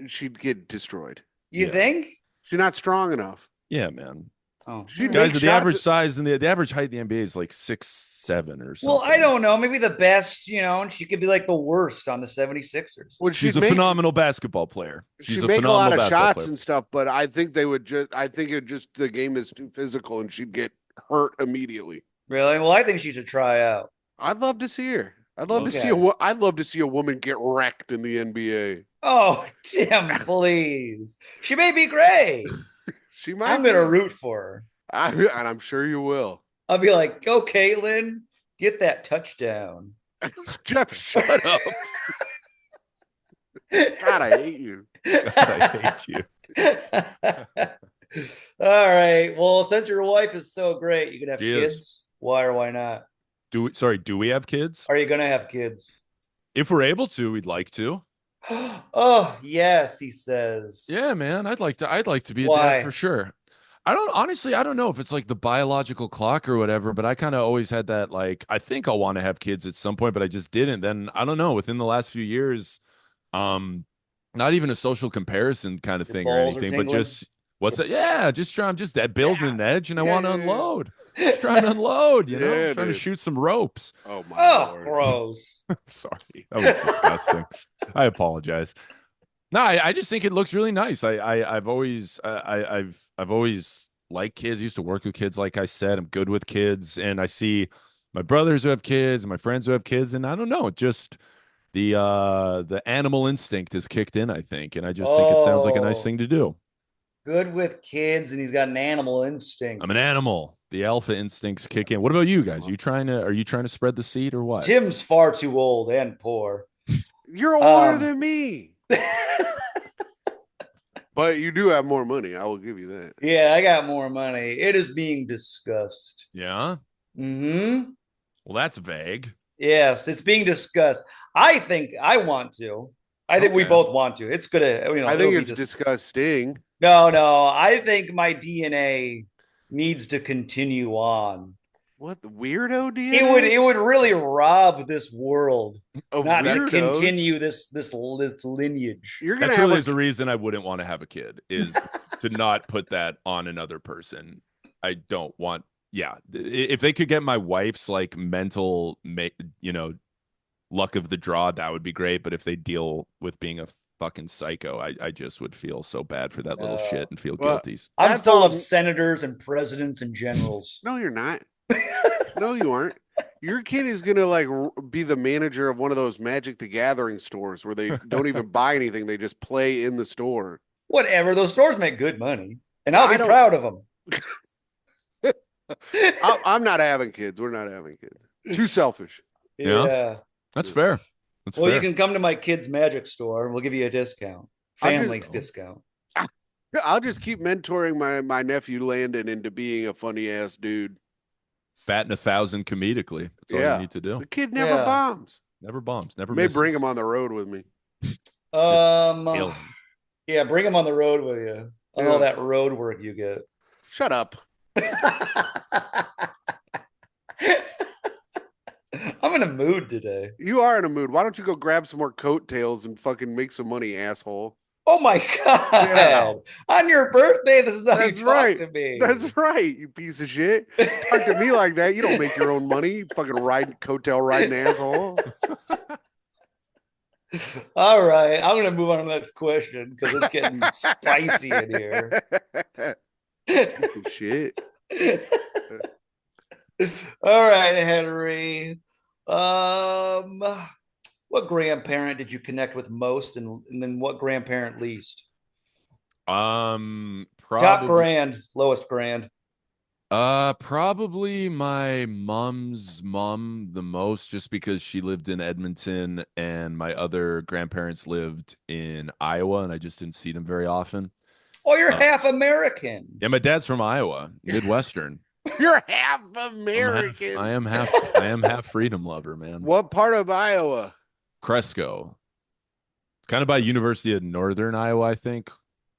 She'd get destroyed. You Yeah. think? She's not strong enough. Yeah, man. Oh, She'd Guys, make the average shots- size and the average height in the NBA is like 6'7" or something. well, I don't know. Maybe the best, and she could be like the worst on the 76ers. Well, She's a phenomenal basketball player. She's She'd a make a phenomenal lot of basketball shots player. and stuff, but I think the game is too physical and she'd get hurt immediately. Really? Well, I think she should try out. I'd love to see her. I'd love Okay. I'd love to see a woman get wrecked in the NBA. Oh, Tim, please. She may be great. She might. I'm going to be. root for her. And I'm sure you will. I'll be like, go, Caitlin, get that touchdown. Jeff, shut up. God, I hate you. I hate you. All right. Well, since your wife is so great, you can have She is. kids. Why or why not? Do we have kids? Are you going to have kids? If we're able to, we'd like to. Oh, yes, he says. Yeah, man. I'd like to be a Why? dad for sure. I don't know if it's like the biological clock or whatever, but I kind of always had that, like, I think I'll want to have kids at some point, but I just didn't. Then I don't know, within the last few years, not even a social comparison kind of Your thing or balls are anything, but tingling? just what's that? Yeah, I'm just building an edge and I Yeah, want to yeah, yeah. unload. Just trying to unload, Yeah, trying to dude. shoot some ropes. Oh my Oh, lord. gross. Sorry. That was disgusting. I apologize. No, I just think it looks really nice. I've always liked kids. I used to work with kids, like I said. I'm good with kids, and I see my brothers who have kids and my friends who have kids, and I don't know, just the animal instinct is kicked in, I think, and I just think it sounds like a nice Oh. thing to do. Good with kids, and he's got an animal instinct. I'm an animal. The alpha instincts kick in. What about you guys? Are you trying to spread the seed or what? Tim's far too old and poor. You're older Um, than me. But you do have more money. I will give you that. Yeah, I got more money. It is being discussed. Yeah. Mm-hmm. Well, that's vague. Yes, it's being discussed. I think I want to. I think we Okay. both want to. It's gonna. I it'll think be it's disgusting. No. I think my DNA needs to continue on. What the weirdo DNA? It would really rob this world Of not to weirdos? continue this lineage. You're gonna That have truly a, is the reason I wouldn't want to have a kid, is to not put that on another person. I don't want. Yeah, if they could get my wife's like mental, luck of the draw, that would be great. But if they deal with being a fucking psycho, I just would feel so bad for that little No. shit and feel Well, guilty. I'm That's full all- of senators and presidents and generals. No, you're not. No, you aren't. Your kid is gonna like be the manager of one of those Magic the Gathering stores where they don't even buy anything; they just play in the store. Whatever. Those stores make good money, and I'll I be don't- proud of them. I'm not having kids. We're not having kids. Too selfish. Yeah. Yeah. That's fair. That's Well, fair. you can come to my kids' magic store. We'll give you a discount. I'll just- Family's discount. I'll just keep mentoring my nephew Landon into being a funny ass dude. Batting 1,000 comedically. That's all Yeah. you need to do. The kid never Yeah. bombs. Never bombs. Never. May bring misses. him on the road with me. Kill him. Yeah, bring them on the road with you on Yeah. all that road work you get. Shut up. I'm in a mood today. You are in a mood. Why don't you go grab some more coattails and fucking make some money, asshole? Oh my God. Yeah. On your birthday, this is how you That's talk right. to me. That's right, you piece of shit. Talk to me like that. You don't make your own money. You fucking coattail riding asshole. All right. I'm going to move on to the next question because it's getting spicy in here. Shit. All right, Henry. Um, what grandparent did you connect with most, and then what grandparent least? Top Probably. grand, lowest grand. Probably my mom's mom the most, just because she lived in Edmonton and my other grandparents lived in Iowa, and I just didn't see them very often. Oh, you're Uh, half American. yeah, my dad's from Iowa, Midwestern. You're half I'm half, American. I am half freedom lover, man. What part of Iowa? Cresco. It's kind of by University of Northern Iowa, I think.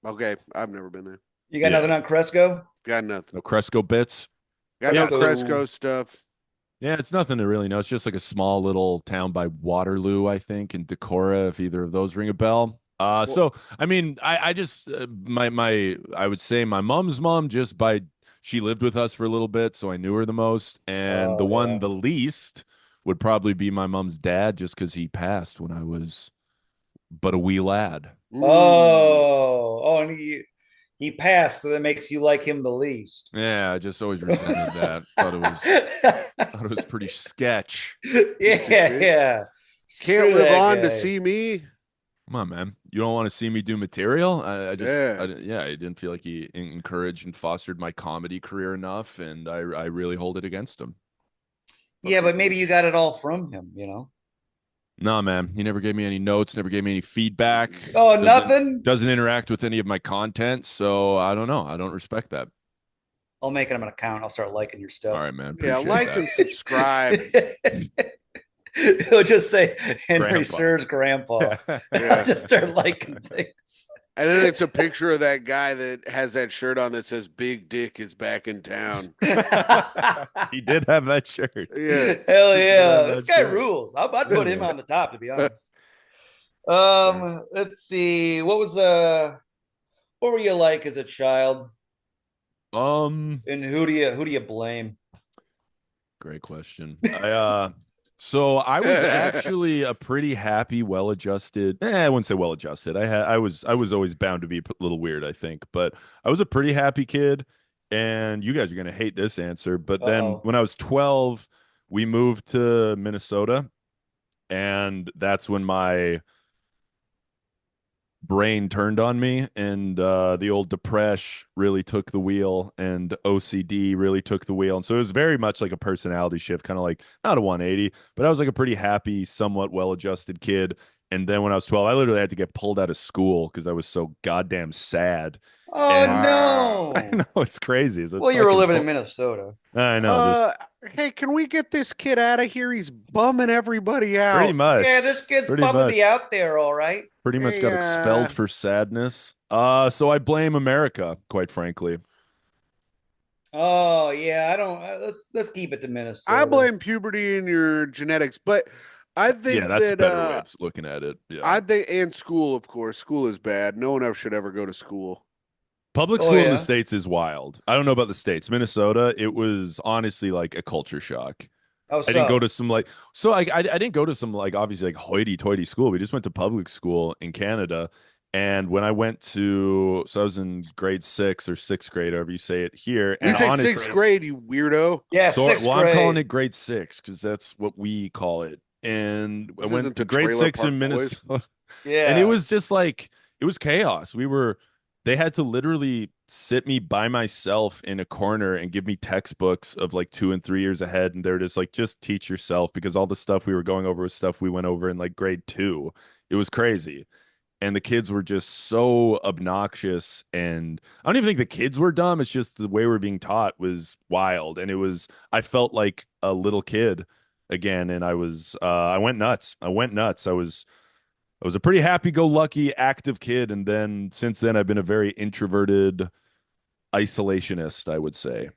Okay, I've never been there. You got Yeah. nothing on Cresco? Got nothing. No Cresco bits. Got no Cresco. Cresco stuff. Yeah, it's nothing to really know. It's just like a small little town by Waterloo, I think, and Decorah, if either of those ring a bell. So I mean, I just I would say my mom's mom, just by she lived with us for a little bit, so I knew her the most. And the Oh, one yeah. the least would probably be my mom's dad, just because he passed when I was but a wee lad. And he passed, so that makes you like him the least. Yeah, I just always resented that. Thought it was pretty sketch. Yeah. Can't Screw live that on to guy. see me. Come on, man. You don't want to see me do material? Yeah. I didn't feel like he encouraged and fostered my comedy career enough, and I really hold it against him. Yeah, but maybe you got it all from him, you know? No, man. He never gave me any notes, never gave me any feedback. Oh, nothing? Doesn't interact with any of my content, so I don't know. I don't respect that. I'll make him an account. I'll start liking your stuff. All right, man. Yeah, Appreciate like that. and subscribe. He'll just say Henry Grandpa. Sir's grandpa. Yeah. I'll just start liking things. And then it's a picture of that guy that has that shirt on that says "Big Dick is back in town." He did have that shirt. Yeah. Hell yeah. Yeah, This guy that's it. rules. I'd put him on the top, to be honest. Let's see. What were you like as a child? Um, And who do you blame? Great question. So I was actually a pretty happy, well-adjusted. I wouldn't say well-adjusted. I was always bound to be a little weird, I think, but I was a pretty happy kid. And you guys are gonna hate this answer, but then Uh-oh. when I was 12, we moved to Minnesota, and that's when my brain turned on me, and the old depression really took the wheel, and OCD really took the wheel, and so it was very much like a personality shift, kind of like not a 180, but I was like a pretty happy, somewhat well-adjusted kid. And then when I was 12, I literally had to get pulled out of school because I was so goddamn sad. Oh And- no. I know, it's crazy. It's a Well, you were fucking living in fu- Minnesota. I know, Hey, can we get this kid out of here? He's bumming everybody out. pretty much. Yeah, this kid's Pretty bumping much. me out there, all right. Pretty much Hey, got expelled for sadness. So I blame America, quite frankly. Oh yeah, I don't. Let's keep it to Minnesota. I blame puberty and your genetics, but I think Yeah, that's a that better way of looking at it. Yeah. I think, and school, of course, school is bad. No one ever should ever go to school. Public Oh, school in yeah? the States is wild. I don't know about the States. Minnesota, it was honestly like a culture shock. How I didn't so? go to some like, so I didn't go to some like obviously like hoity-toity school. We just went to public school in Canada. And when I went to, so I was in grade 6 or sixth grade, however you say it here. You And say honestly, sixth grade, you weirdo. Yeah, so, sixth well, grade. I'm calling it grade 6 because that's what we call it. And This I went isn't to the grade Trailer 6 in Park Boys. Minnesota. Yeah, And it was just like, it was chaos. They had to literally sit me by myself in a corner and give me textbooks of like 2 and 3 years ahead. And they're just like, just teach yourself, because all the stuff we were going over was stuff we went over in like grade 2. It was crazy. And the kids were just so obnoxious. And I don't even think the kids were dumb. It's just the way we're being taught was wild. And I felt like a little kid again. And I went nuts. I was a pretty happy-go-lucky, active kid, and then since then I've been a very introverted isolationist, I would say.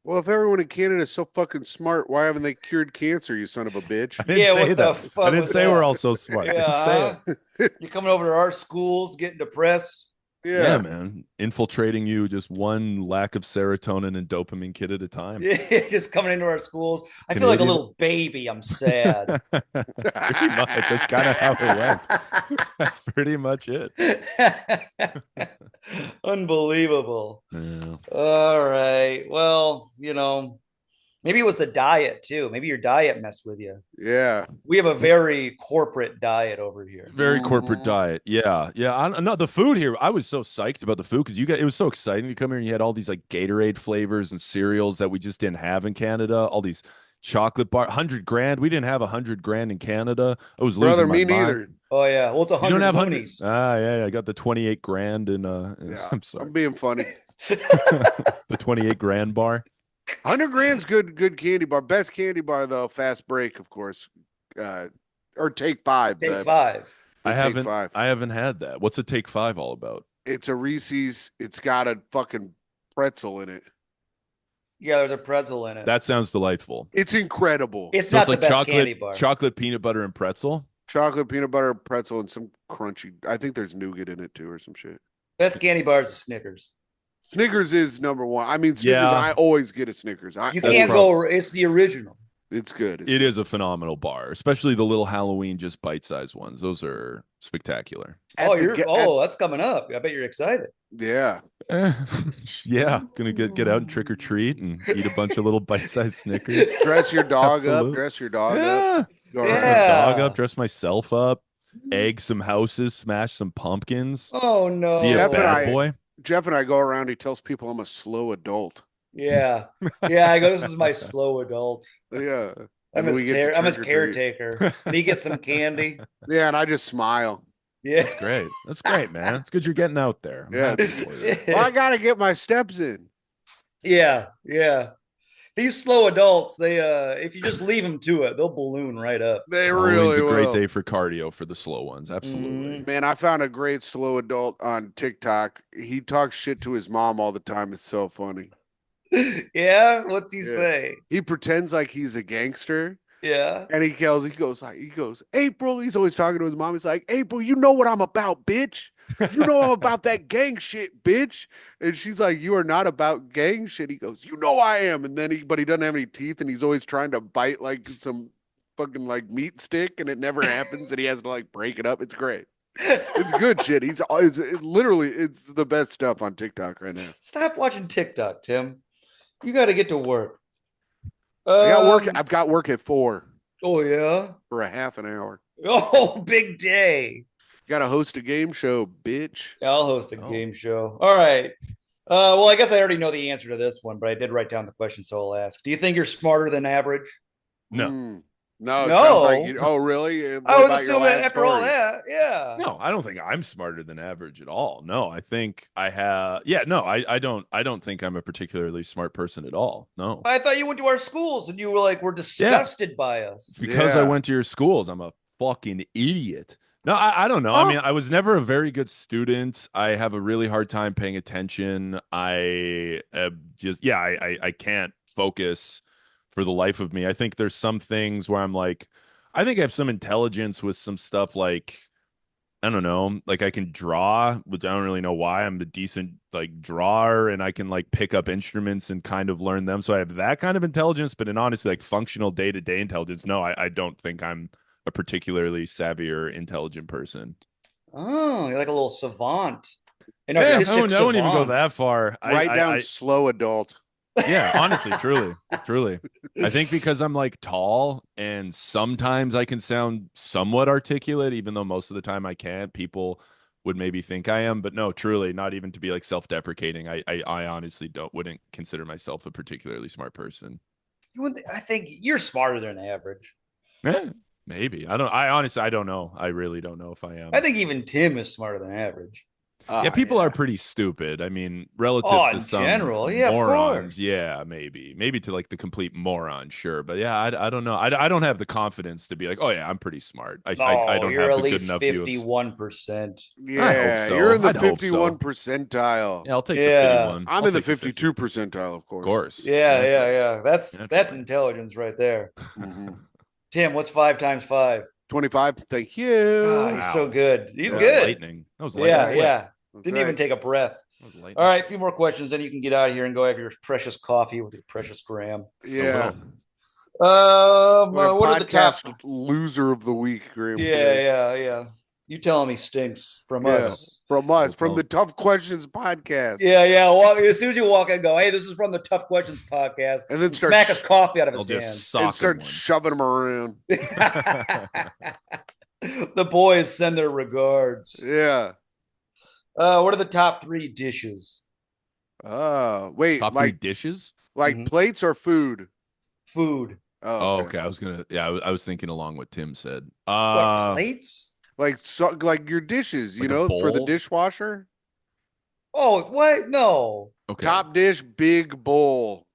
Well, if everyone in Canada is so fucking smart, why haven't they cured cancer, you son of a bitch? I didn't Yeah, say what the that. fuck I didn't was say we're that? all so smart. I Yeah, didn't say it. huh? You coming over to our schools, getting depressed? Yeah, Yeah. man. Infiltrating you just one lack of serotonin and dopamine kid at a time. Yeah, just coming into our schools. I feel like a Canadian. little baby. I'm sad. Pretty much. That's kind of how it went. That's pretty much it. Unbelievable. Yeah. All right. Well, maybe it was the diet too. Maybe your diet messed with you. Yeah. We have a very corporate diet over here. Very corporate Mhm. diet. Yeah. Yeah. No, the food here, I was so psyched about the food because it was so exciting to come here and you had all these like Gatorade flavors and cereals that we just didn't have in Canada. All these chocolate bar, 100 grand. We didn't have 100 grand in Canada. I was losing Brother, my me mind. neither. Oh yeah. Well, it's You don't 100 have 100. loonies. Yeah. I got the 28 grand and Yeah. I'm sorry. I'm being funny. The 28 grand bar. 100 grand's good candy bar. Best candy bar though, Fast Break, of course. Or Take Five. Take the 5. Take I Five. haven't had that. What's a Take 5 all about? It's a Reese's. It's got a fucking pretzel in it. Yeah, there's a pretzel in it. That sounds delightful. It's incredible. It's So not it's like the best candy bar. chocolate peanut butter and pretzel. Chocolate, peanut butter, pretzel, and some crunchy. I think there's nougat in it too, or some shit. Best candy bar is the Snickers. Snickers is number one. I mean, Snickers. Yeah. I always get a Snickers. You That's can't go. It's the original. It's good. It is a phenomenal bar, especially the little Halloween just bite-sized ones. Those are spectacular. That's coming up. I bet you're excited. Yeah. Yeah, gonna get out and trick or treat and eat a bunch of little bite-sized Snickers. Dress your dog up. Absolute. Dress your dog up. Yeah, Go dress around. my dog Yeah. up, dress myself up, egg some houses, smash some pumpkins. Oh no. Be a Jeff and bad I- boy. Jeff and I go around. He tells people I'm a slow adult. Yeah. Yeah. I go, this is my slow adult. Yeah. I'm And his, we get to I'm his trick or treat. caretaker. And he gets some candy. Yeah, and I just smile. Yeah. That's great. That's great, man. It's good you're getting out there. I'm Yeah. happy for you. Well, I gotta get my steps in. Yeah. Yeah. These slow adults, they if you just leave them to it, they'll balloon right up. They Always really a great will. day for cardio for the slow ones. Absolutely. Mhm. Man, I found a great slow adult on TikTok. He talks shit to his mom all the time. It's so funny. Yeah. What's he Yeah. say? He pretends like he's a gangster. Yeah. And he goes, April. He's always talking to his mom. He's like, April, you know what I'm about, bitch. You know I'm about that gang shit, bitch. And she's like, you are not about gang shit. He goes, you know I am. And then but he doesn't have any teeth, and he's always trying to bite like some fucking like meat stick, and it never happens, and he has to like break it up. It's great. It's good shit. It's the best stuff on TikTok right now. Stop watching TikTok, Tim. You got to get to work. I've got work at 4 Oh yeah. for a half an hour. Oh, big day. Got to host a game show, bitch. Yeah, I'll host a Oh. game show. All right. Well, I guess I already know the answer to this one, but I did write down the question, so I'll ask. Do you think you're smarter than average? No. No, it No. sounds like oh really? I What was about your assuming last after all story? that, yeah. No, I don't think I'm smarter than average at all. No, I think I have. Yeah, no, I don't think I'm a particularly smart person at all. No, I thought you went to our schools and you were disgusted by us. it's because I Yeah. went to your schools. I'm a fucking idiot. No, I don't know. I mean, I was never a very good student. I have a really hard time paying attention. I I can't focus for the life of me. I think there's some things where I'm like, I think I have some intelligence with some stuff like, I don't know, like I can draw, which I don't really know why. I'm a decent like drawer and I can like pick up instruments and kind of learn them. So I have that kind of intelligence, but in honestly like functional day-to-day intelligence, no, I don't think I'm a particularly savvy or intelligent person. Oh, you're like a little savant. An Yeah, artistic I wouldn't even go savant. that far. Write down I slow adult. yeah, honestly, truly. I think because I'm like tall and sometimes I can sound somewhat articulate, even though most of the time I can't. People would maybe think I am, but no, truly, not even to be like self-deprecating. I honestly wouldn't consider myself a particularly smart person. I think you're smarter than average. Eh, maybe. I honestly I don't know. I really don't know if I am. I think even Tim is smarter than average. Yeah, people yeah. are pretty stupid. I mean, relative Oh, to in some general, yeah, of morons, course. yeah, maybe to like the complete moron, sure. But yeah, I don't know. I don't have the confidence to be like, oh yeah, I'm pretty smart. I No, don't you're have at the good least enough view of. 51%. I hope Yeah, you're so. in the I'd hope 51 so. percentile. Yeah, I'll take the Yeah. 51. I'm I'll in the take the 50. 52 Of percentile, of course. course, Yeah, yeah, naturally, yeah. That's naturally. intelligence right there. Hmm. Tim, what's 5 times 5? 25. Thank God, you. he's so Wow, good. He's that was Yeah, good. lightning. That was lightning Yeah, right. quick. yeah. That's Didn't even right. take a breath. That was All lightning right, a quick. few more questions, then you can get out of here and go have your precious coffee with your precious Graham. I Yeah. will. What are the top? Podcast loser of the week, Graham. Yeah, yeah, yeah. You telling me stinks from Yeah. us. From I us, will from tell. the Tough Questions podcast. Yeah, yeah. Well, as soon as you walk in, go, hey, this is from the Tough Questions podcast, And then and start smack his coffee out of I'll his just hand. and sock him start one. shoving them around. The boys send their regards. Yeah. What are the top 3 dishes? Wait, Top 3 dishes. Mhm. plates or food? Food. Oh, Oh, okay. okay. I was gonna. Yeah, I was thinking along what Tim said. What, plates? Like your dishes, Like a for the bowl? dishwasher. Oh, what? No. Okay. Top dish, big bowl.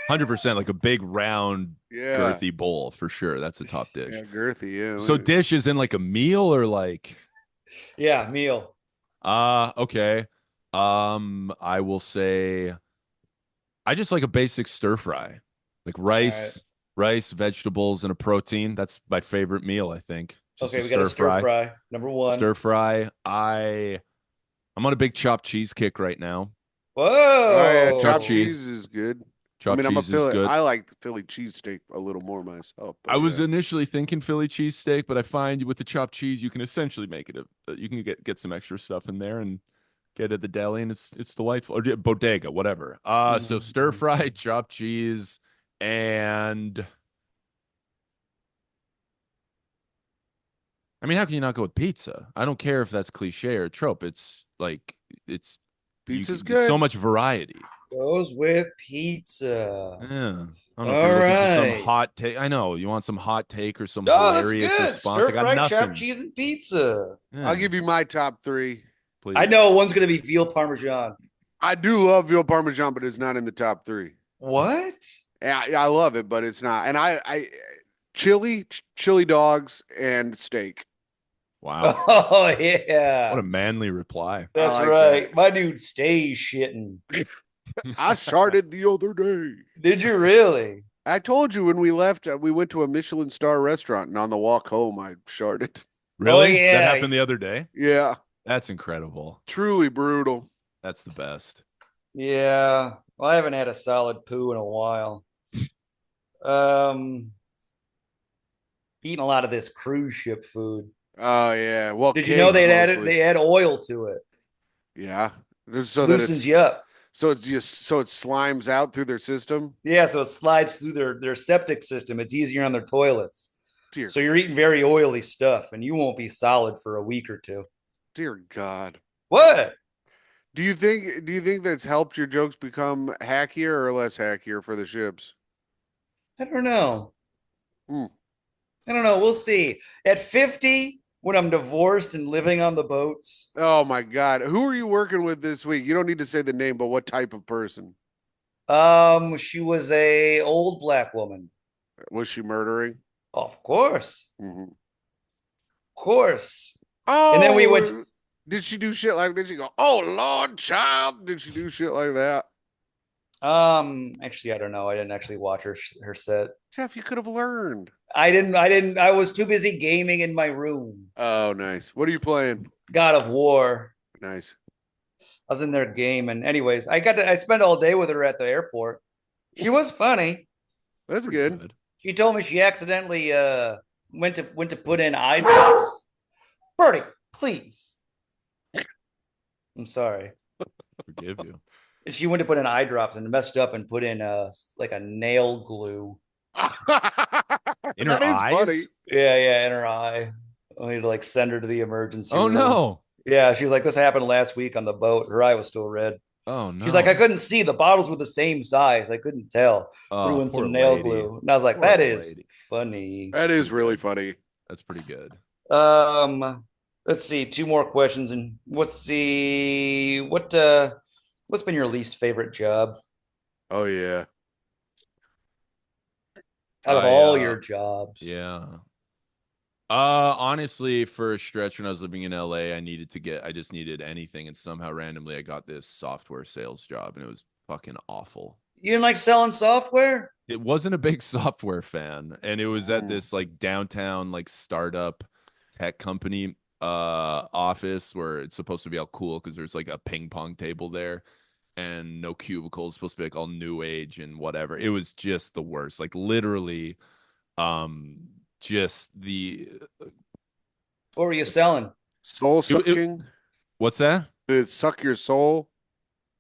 100% like a big round Yeah. girthy bowl for sure. That's the top dish. Yeah, girthy. Yeah. So dish is in like a meal or like Yeah, meal. okay. I will say I just like a basic stir fry. Like rice, vegetables, and a protein. That's my favorite meal, I think. Just Okay, a we got a stir stir fry. fry. Number 1. Stir fry. I'm on a big chopped cheese kick right now. Oh yeah, Whoa. chopped cheese. cheese is good. Chopped I'm a cheese is Philly. good. I like the Philly cheesesteak a little more myself. But I was yeah. initially thinking Philly cheesesteak, but I find with the chopped cheese, you can essentially make it you can get some extra stuff in there and get at the deli, and it's delightful. Or bodega, whatever. So stir fry, chopped cheese, and I mean, how can you not go with pizza? I don't care if that's cliche or trope. It's like Pizza's there's so good. much variety. Goes with pizza. Yeah. I don't know if All you're looking for some right. hot take. I know you want some hot take or some Oh, that's hilarious good. response. I Stir got fry, nothing. chopped cheese, and pizza. Yeah, I'll give you my top 3. please. I know one's going to be veal parmesan. I do love veal parmesan, but it's not in the top 3. What? Yeah, I love it, but it's not. And I chili dogs, and steak. Wow. Oh, yeah. What a manly reply. That's like right. that. My dude stays shitting. I sharted the other day. Did you really? I told you when we left, we went to a Michelin star restaurant, and on the walk home, I sharted. Really? yeah. That happened the other day? Yeah, That's incredible. truly brutal. That's the best. Yeah. Well, I haven't had a solid poo in a while. Eating a lot of this cruise ship food. Oh yeah. Well, Did you know cakes they mostly. add oil to it? Yeah, so that Loosens it's you up. so it's just so it slimes out through their system. Yeah, so it slides through their septic system. It's easier on their toilets. Dear, So you're eating very oily stuff, and you won't be solid for a week or 2. dear God. What? Do you think that's helped your jokes become hackier or less hackier for the ships? I don't know. Hmm. I don't know. We'll see. At 50, when I'm divorced and living on the boats, Oh my God. Who are you working with this week? You don't need to say the name, but what type of person? she was a old black woman. Was she murdering? Of course. Mhm. Of course. Oh, And then we went. Did she do shit like? Did she go? Oh Lord, child. Did she do shit like that? Actually, I don't know. I didn't actually watch her set. Jeff, you could have learned. I didn't. I was too busy gaming in my room. Oh, nice. What are you playing? God of War. Nice. I was in there gaming. Anyways, I spent all day with her at the airport. She was funny. That's Pretty good. She told me she accidentally went to put in eye drops. Bertie, please. I'm sorry. Forgive you. She went to put in eye drops and messed up and put in like a nail glue. In her That is eyes? funny. Yeah, in her eye. I need to like send her to the emergency Oh room. no. Yeah, she's like, this happened last week on the boat. Her eye was still red. Oh no. She's like, I couldn't see. The bottles were the same size. I couldn't tell. Oh, Threw in poor some nail lady. glue. And I was like, Poor that is lady. funny. That is really funny. That's pretty good. Um, Let's see, two more questions, and what's been your least favorite job Oh yeah. out of I all your jobs? yeah. Honestly, for a stretch when I was living in LA, I just needed anything, and somehow randomly I got this software sales job, and it was fucking awful. You didn't like selling software? It wasn't a big software fan, and it was at Mm. this like downtown like startup tech company office where it's supposed to be all cool because there's like a ping pong table there and no cubicles, supposed to be like all new age and whatever. It was just the worst. Like literally um just the What were you selling? Soul it sucking? what's that? Did it suck your soul?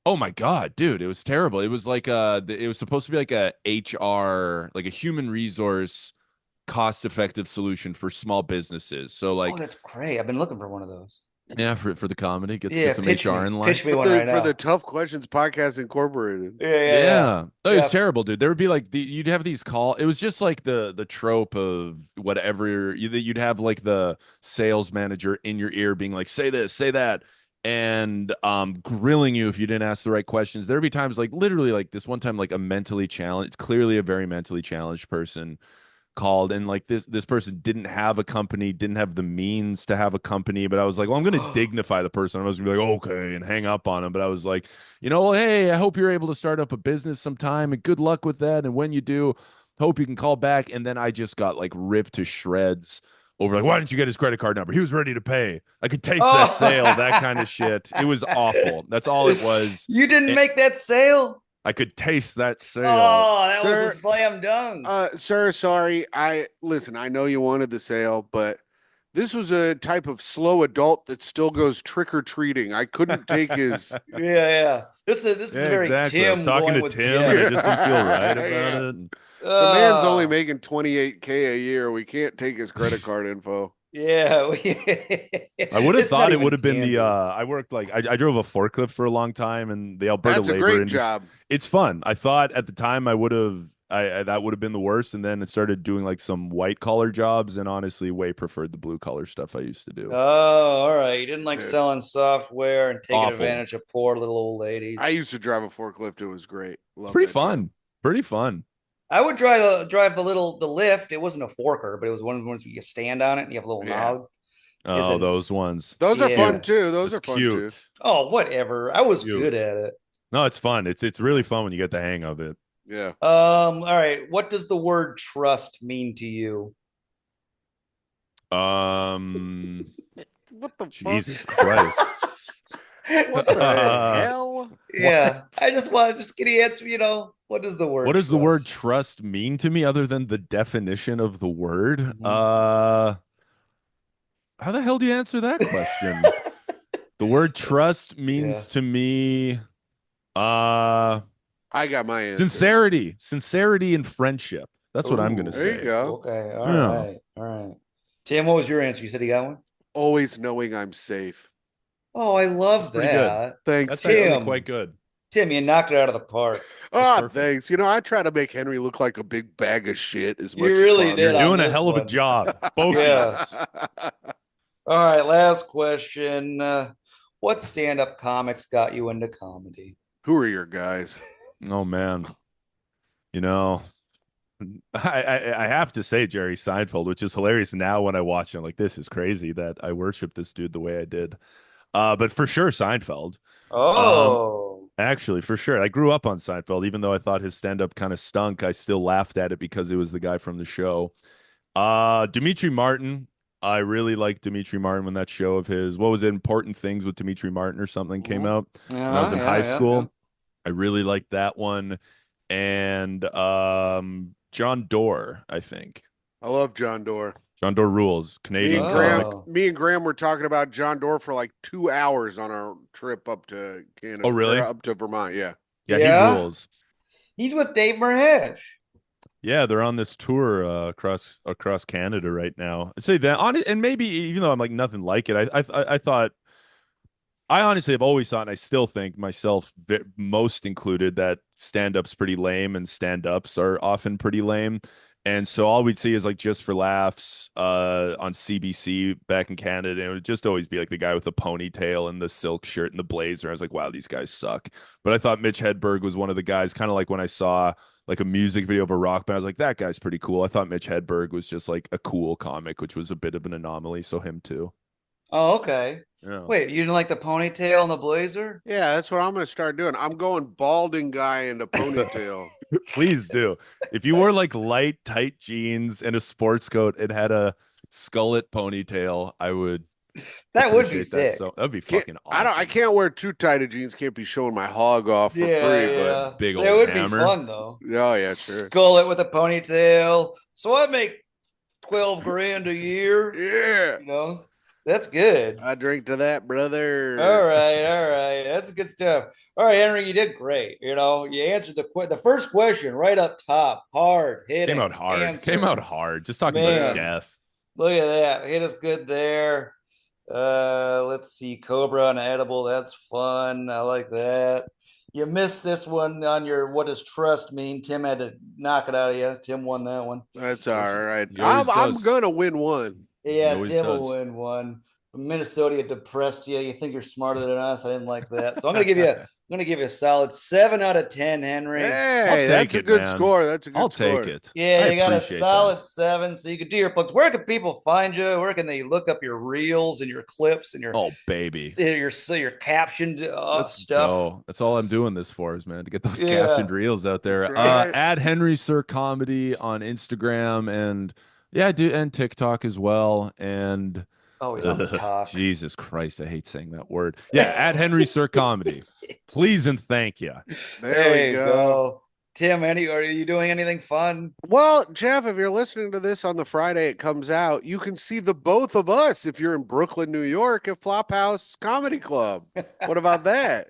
Oh my God, dude, it was terrible. It was like it was supposed to be like a HR, like a human resource cost-effective solution for small businesses. So Oh, like that's great. I've been looking for one of those. yeah, for the comedy, Yeah, get some HR in line. Pitch me one right For the now. Tough Questions Podcast Incorporated. Yeah. Yeah. Oh, it was terrible, dude. There would be like you'd have these it was just like the trope of whatever you'd have like the sales manager in your ear being like, say this, say that, and grilling you if you didn't ask the right questions. There'd be times like literally like this one time, like a mentally challenged, clearly a very mentally challenged person called, and like this person didn't have a company, didn't have the means to have a company, but I was like, well, I'm gonna dignify the person. I was gonna be like, okay, and hang up on him. But I was like, hey, I hope you're able to start up a business sometime, and good luck with that. And when you do, hope you can call back. And then I just got like ripped to shreds over like, why didn't you get his credit card number? He was ready to pay. I could taste that sale, that kind of shit. It was awful. That's all it was. You didn't And make that sale? I could taste that sale. Oh, that was Sir, a slam dunk. Sir, sorry. I know you wanted the sale, but this was a type of slow adult that still goes trick-or-treating. I couldn't take his Yeah. This is Yeah, very exactly. I was Tim talking going to with Tim, and I just didn't feel right about Yeah. it. The man's only Oh, making 28K a year. We can't take his credit card info. yeah. I would have It's not thought it even would have been candy. I worked like I drove a forklift for a long time, and the Alberta That's a labor great industry. job. It's fun. I thought at the time I would have that would have been the worst, and then it started doing like some white collar jobs, and honestly, way preferred the blue collar stuff I used to do. Oh, all right. You didn't like Dude, selling software and taking Awful. advantage of poor little old ladies. I used to drive a forklift. It was great. It's Love pretty that job. fun. Pretty fun. I would drive the lift. It wasn't a forker, but it was one of the ones where you stand on it and you have a little Yeah. nog. Oh, Isn't- those ones. Those are Yeah. fun too. Those It's are fun too. cute. Oh, whatever. I was Cute. good at it. No, it's fun. It's really fun when you get the hang of it. Yeah. All right. What does the word trust mean to you? What the Jesus fuck? Christ. What the hell? Yeah. I just want just get the answer, what does the word What does the word trust? trust mean to me other than the definition of the word? Mhm. How the hell do you answer that question? The word trust means to me I got my answer. sincerity and friendship. That's what I'm gonna Ooh, There you say. go. Okay. All Yeah. right. All right. Tim, what was your answer? You said you got one? Always knowing I'm safe. Oh, I love pretty good. that. Thanks. That's Tim. actually quite good. Tim, you knocked it out of the park. Ah, perfect. thanks. I try to make Henry look like a big bag of shit as You much really as did You're on doing a this hell of a one. job. Both Yes. of you. All right, last question. What stand-up comics got you into comedy? Who are your guys? Oh man. I have to say Jerry Seinfeld, which is hilarious now when I watch it. I'm like, this is crazy that I worship this dude the way I did. But for sure, Seinfeld. Oh, Actually, for sure. I grew up on Seinfeld, even though I thought his stand-up kind of stunk. I still laughed at it because it was the guy from the show. Dimitri Martin. I really liked Dimitri Martin when that show of his, what was it, Important Things with Dimitri Martin or something came out when I was in high school. I really liked that one. And John Doerr, I think. I love John Doerr. John Doerr rules. Me Canadian and comic. Oh. Graham were talking about John Doerr for like 2 hours on our trip up to Canada. Oh, really? Up to Vermont, yeah. Yeah, Yeah? he rules. He's with Dave Merhesh. Yeah, they're on this tour across Canada right now. I'd say that on it, and maybe even though I'm like nothing like it, I thought I honestly have always thought, and I still think myself most included, that stand-up's pretty lame and stand-ups are often pretty lame. And so all we'd see is like Just for Laughs on CBC back in Canada. And it would just always be like the guy with the ponytail and the silk shirt and the blazer. I was like, wow, these guys suck. But I thought Mitch Hedberg was one of the guys, kind of like when I saw like a music video of a rock band, I was like, that guy's pretty cool. I thought Mitch Hedberg was just like a cool comic, which was a bit of an anomaly. So him too. Oh, okay. Yeah. Wait, you didn't like the ponytail and the blazer? Yeah, that's what I'm gonna start doing. I'm going balding guy into ponytail. Please do. If you wore like light, tight jeans and a sports coat and had a skullet ponytail, I would That would be appreciate that. sick. So that'd be Can't- fucking awesome. I can't wear too tight of jeans. Can't be showing my hog off for Yeah, free. yeah. big That old would hammer. be fun though. But oh yeah, sure. Skull it with a ponytail. So I make 12 grand a year. Yeah, You know, that's good. I drink to that, brother. All right. That's good stuff. All right, Henry, you did great. You know, you answered the first question right up top, hard hitting. Came out hard. answer. Came out hard. Just talking Man. about death. Look at that. Hit us good there. Let's see. Cobra and edible. That's fun. I like that. You missed this one on your what does trust mean? Tim had to knock it out of you. Tim won that one. That's all right. He always I'm does. gonna win one. Yeah, always Tim will does. win one. Minnesota depressed you. You think you're smarter than us. I didn't like that. So I'm gonna give you a solid 7 out of 10, Henry. Hey, take that's a it, good man. score. That's a good I'll score. take it. Yeah, I you got a appreciate solid that. 7. So you can do your plugs. Where can people find you? Where can they look up your reels and your clips and your Oh, baby. your captioned Let's stuff? go. That's all I'm doing this for is, man, to get those Yeah. captioned reels out there. That's right. Add Henry Sir Comedy on Instagram and yeah, and TikTok as well. And Always on the talk. Jesus Christ, I hate saying that word. Yeah, at Henry Sir Comedy. Please and thank you. There we go. Tim, are you doing anything fun? Well, Jeff, if you're listening to this on the Friday it comes out, you can see the both of us if you're in Brooklyn, New York at Flophouse Comedy Club. What about that?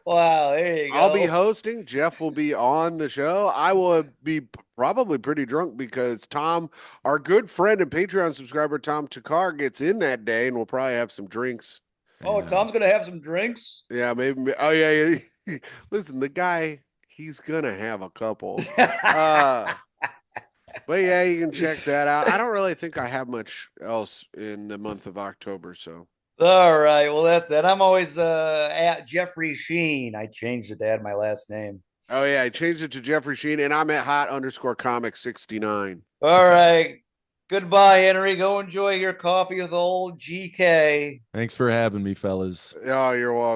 Wow, there you go. I'll be hosting. Jeff will be on the show. I will be probably pretty drunk because Tom, our good friend and Patreon subscriber, Tom Takar, gets in that day and we'll probably have some drinks. Oh, And, Tom's gonna have some drinks. Yeah, maybe. Oh, yeah. Listen, the guy, he's going to have a couple. But yeah, you can check that out. I don't really think I have much else in the month of October. So, All right. Well, that's that. I'm always at Jeffrey Sheen. I changed it to add my last name. oh, yeah, I changed it to Jeffrey Sheen and I'm at hot_comic69. All right. Goodbye, Henry. Go enjoy your coffee with old GK. Thanks for having me, fellas. Oh, you're welcome.